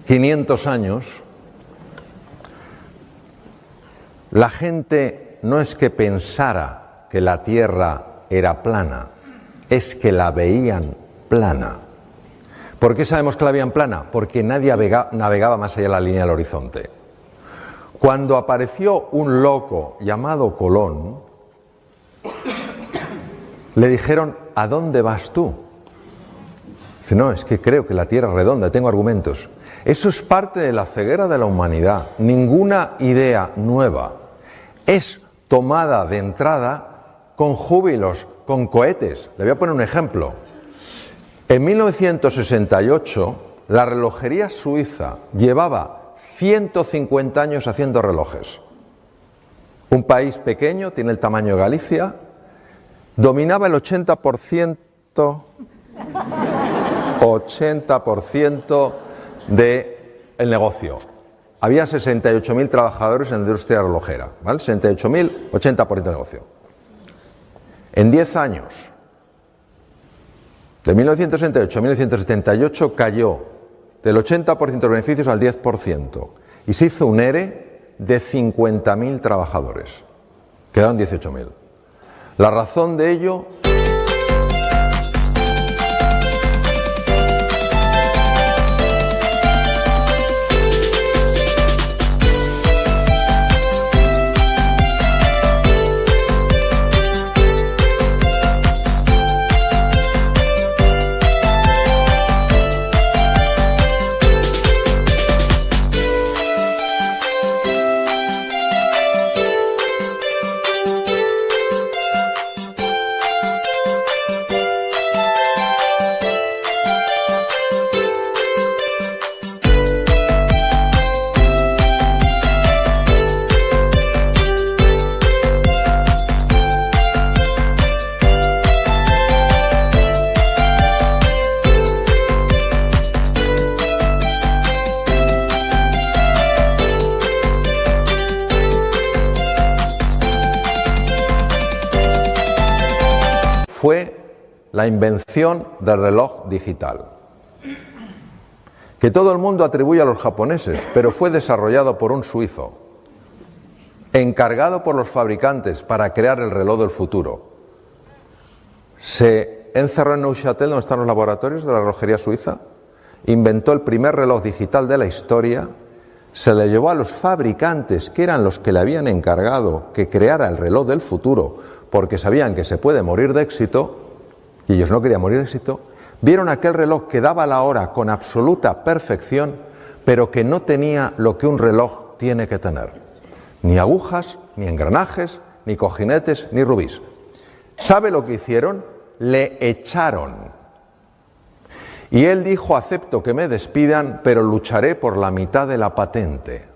500 años, la gente no es que pensara que la Tierra era plana, es que la veían plana. ¿Por qué sabemos que la veían plana? Porque nadie navegaba más allá de la línea del horizonte. Cuando apareció un loco llamado Colón, le dijeron, ¿a dónde vas tú? Dice, no, es que creo que la Tierra es redonda, tengo argumentos. Eso es parte de la ceguera de la humanidad, ninguna idea nueva. Es tomada de entrada con júbilos, con cohetes. Le voy a poner un ejemplo. En 1968, la relojería suiza llevaba 150 años haciendo relojes. Un país pequeño, tiene el tamaño de Galicia, dominaba el 80% del negocio. Había 68.000 trabajadores en la industria relojera, ¿vale? 68.000, 80% del negocio. En 10 años, de 1968 a 1978, cayó del 80% de los beneficios al 10% y se hizo un ERE de 50.000 trabajadores. Quedaron 18.000. La razón de ello... fue la invención del reloj digital, que todo el mundo atribuye a los japoneses, pero fue desarrollado por un suizo, encargado por los fabricantes para crear el reloj del futuro. Se encerró en Neuchâtel, donde están los laboratorios de la relojería suiza, inventó el primer reloj digital de la historia, se le llevó a los fabricantes, que eran los que le habían encargado que creara el reloj del futuro, porque sabían que se puede morir de éxito, y ellos no querían morir de éxito, vieron aquel reloj que daba la hora con absoluta perfección, pero que no tenía lo que un reloj tiene que tener. Ni agujas, ni engranajes, ni cojinetes, ni rubíes. ¿Sabe lo que hicieron? Le echaron. Y él dijo: acepto que me despidan, pero lucharé por la mitad de la patente.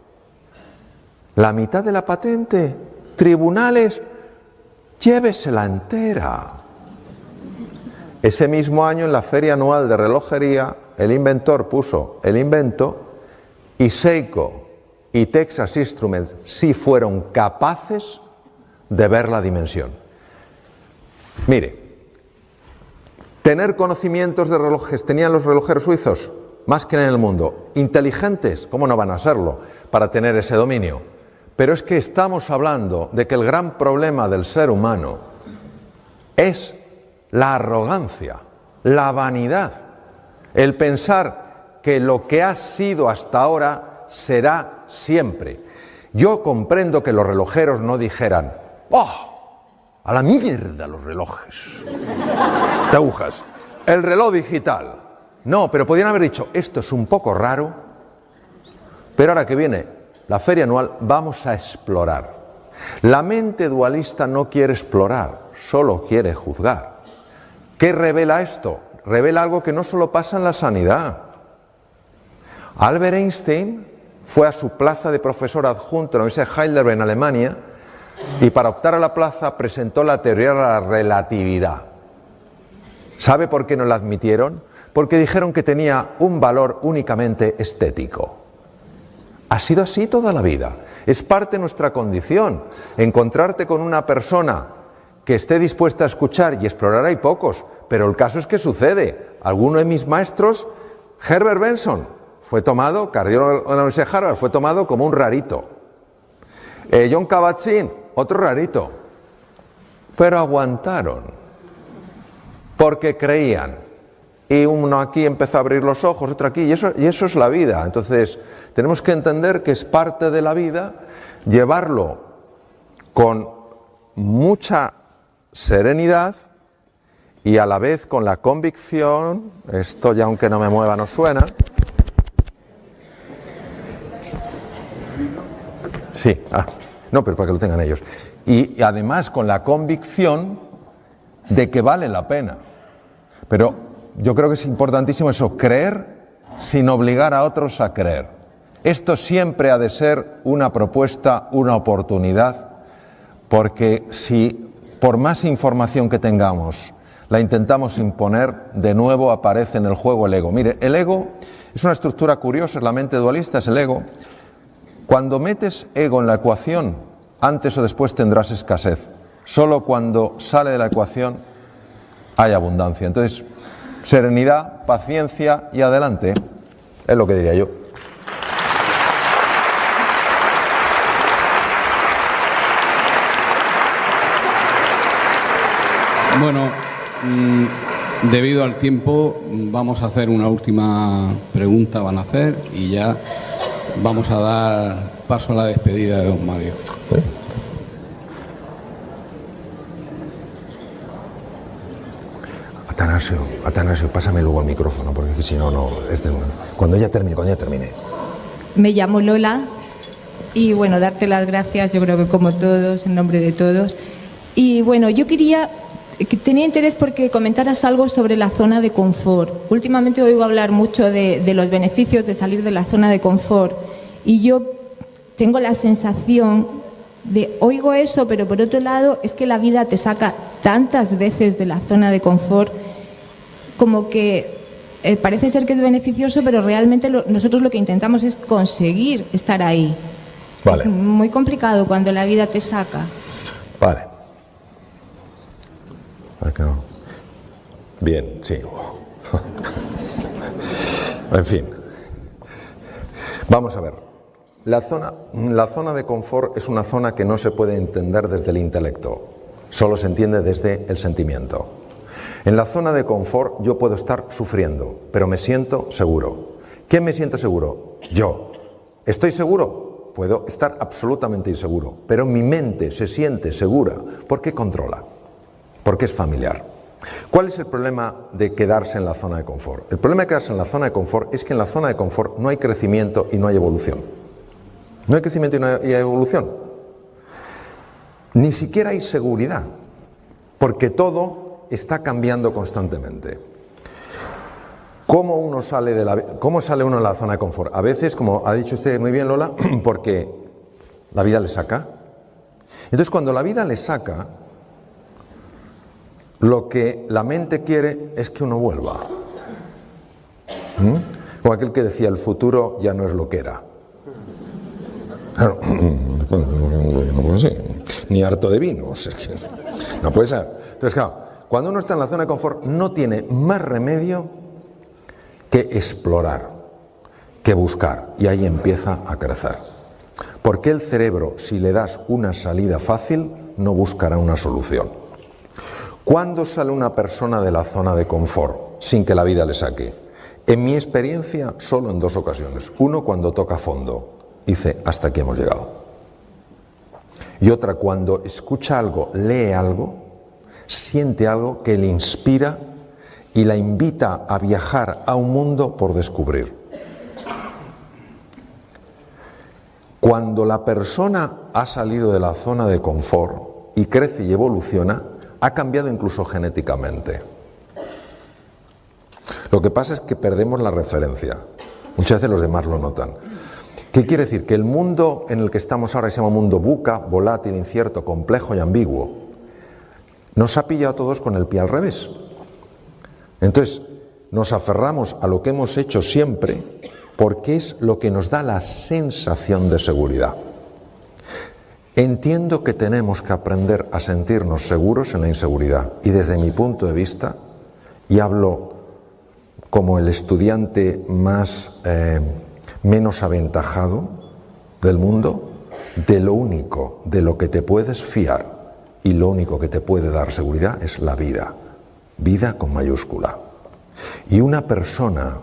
¿La mitad de la patente? Tribunales, llévesela entera. Ese mismo año, en la feria anual de relojería, el inventor puso el invento y Seiko y Texas Instruments sí fueron capaces de ver la dimensión. Mire, tener conocimientos de relojes tenían los relojeros suizos, más que en el mundo. Inteligentes, ¿cómo no van a serlo para tener ese dominio? Pero es que estamos hablando de que el gran problema del ser humano es la arrogancia, la vanidad, el pensar que lo que ha sido hasta ahora será siempre. Yo comprendo que los relojeros no dijeran: ¡oh, a la mierda los relojes de agujas, el reloj digital! No, pero podrían haber dicho: esto es un poco raro, pero ahora que viene la feria anual vamos a explorar. La mente dualista no quiere explorar, solo quiere juzgar. ¿Qué revela esto? Revela algo que no solo pasa en la sanidad. Albert Einstein fue a su plaza de profesor adjunto en la Universidad de Heidelberg, en Alemania, y para optar a la plaza presentó la teoría de la relatividad. ¿Sabe por qué no la admitieron? Porque dijeron que tenía un valor únicamente estético. Ha sido así toda la vida. Es parte de nuestra condición. Encontrarte con una persona que esté dispuesta a escuchar y explorar hay pocos, pero el caso es que sucede. Alguno de mis maestros, Herbert Benson, fue tomado, cardiólogo de la Universidad de Harvard, fue tomado como un rarito. John Kabat-Zinn, otro rarito. Pero aguantaron, porque creían. Y uno aquí empezó a abrir los ojos, otro aquí, y eso es la vida. Entonces, tenemos que entender que es parte de la vida, llevarlo con mucha serenidad y a la vez con la convicción, esto ya aunque no me mueva no suena. Sí, No, pero para que lo tengan ellos. Y además con la convicción de que vale la pena. Pero yo creo que es importantísimo eso, creer sin obligar a otros a creer. Esto siempre ha de ser una propuesta, una oportunidad, porque si por más información que tengamos la intentamos imponer, de nuevo aparece en el juego el ego. Mire, el ego es una estructura curiosa, es la mente dualista, es el ego. Cuando metes ego en la ecuación, antes o después tendrás escasez. Solo cuando sale de la ecuación hay abundancia. Entonces, serenidad, paciencia y adelante, es lo que diría yo. Bueno, debido al tiempo, vamos a hacer una última pregunta, van a hacer, y ya vamos a dar paso a la despedida de don Mario. Atanasio, pásame luego el micrófono, porque si no, cuando ella termine. Me llamo Lola y bueno, darte las gracias, yo creo que como todos, en nombre de todos. Y bueno, yo tenía interés porque comentaras algo sobre la zona de confort. Últimamente oigo hablar mucho de los beneficios de salir de la zona de confort y yo tengo la sensación oigo eso, pero por otro lado es que la vida te saca tantas veces de la zona de confort como que parece ser que es beneficioso, pero realmente nosotros lo que intentamos es conseguir estar ahí. Vale. Es muy complicado cuando la vida te saca. Vale. Bien, sí. En fin. Vamos a ver. La zona de confort es una zona que no se puede entender desde el intelecto, solo se entiende desde el sentimiento. En la zona de confort yo puedo estar sufriendo, pero me siento seguro. ¿Quién me siente seguro? Yo. ¿Estoy seguro? Puedo estar absolutamente inseguro, pero mi mente se siente segura porque controla, porque es familiar. ¿Cuál es el problema de quedarse en la zona de confort? El problema de quedarse en la zona de confort es que en la zona de confort no hay crecimiento y no hay evolución. No hay crecimiento y no hay evolución. Ni siquiera hay seguridad, porque todo está cambiando constantemente. ¿Cómo sale uno de la zona de confort? A veces, como ha dicho usted muy bien, Lola, porque la vida le saca. Entonces, cuando la vida le saca, lo que la mente quiere es que uno vuelva. Como aquel que decía, el futuro ya no es lo que era. Claro, no puede ser, ni harto de vino, o sea, no puede ser. Entonces, claro, cuando uno está en la zona de confort no tiene más remedio que explorar, que buscar, y ahí empieza a crecer. Porque el cerebro, si le das una salida fácil, no buscará una solución. ¿Cuándo sale una persona de la zona de confort sin que la vida le saque? En mi experiencia, solo en 2 ocasiones. Uno, cuando toca fondo. Dice, hasta aquí hemos llegado. Y otra, cuando escucha algo, lee algo, siente algo que le inspira y la invita a viajar a un mundo por descubrir. Cuando la persona ha salido de la zona de confort y crece y evoluciona, ha cambiado incluso genéticamente. Lo que pasa es que perdemos la referencia. Muchas veces los demás lo notan. ¿Qué quiere decir? Que el mundo en el que estamos ahora, se llama mundo VUCA, volátil, incierto, complejo y ambiguo, nos ha pillado a todos con el pie al revés. Entonces, nos aferramos a lo que hemos hecho siempre porque es lo que nos da la sensación de seguridad. Entiendo que tenemos que aprender a sentirnos seguros en la inseguridad y desde mi punto de vista, y hablo como el estudiante menos aventajado del mundo, de lo único de lo que te puedes fiar y lo único que te puede dar seguridad es la vida. Vida con mayúscula. Y una persona,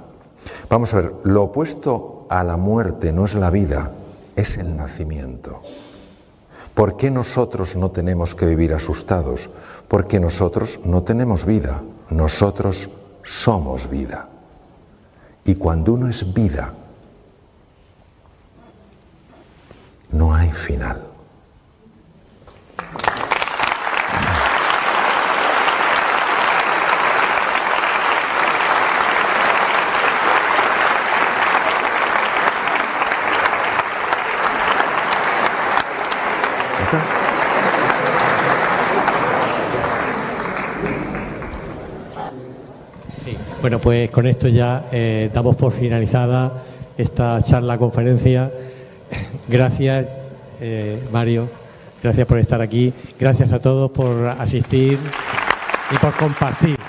vamos a ver, lo opuesto a la muerte no es la vida, es el nacimiento. ¿Por qué nosotros no tenemos que vivir asustados? Porque nosotros no tenemos vida, nosotros somos vida. Y cuando uno es vida, no hay final. Sí. Bueno, pues con esto ya damos por finalizada esta conferencia. Gracias, Mario. Gracias por estar aquí. Gracias a todos por asistir y por compartir.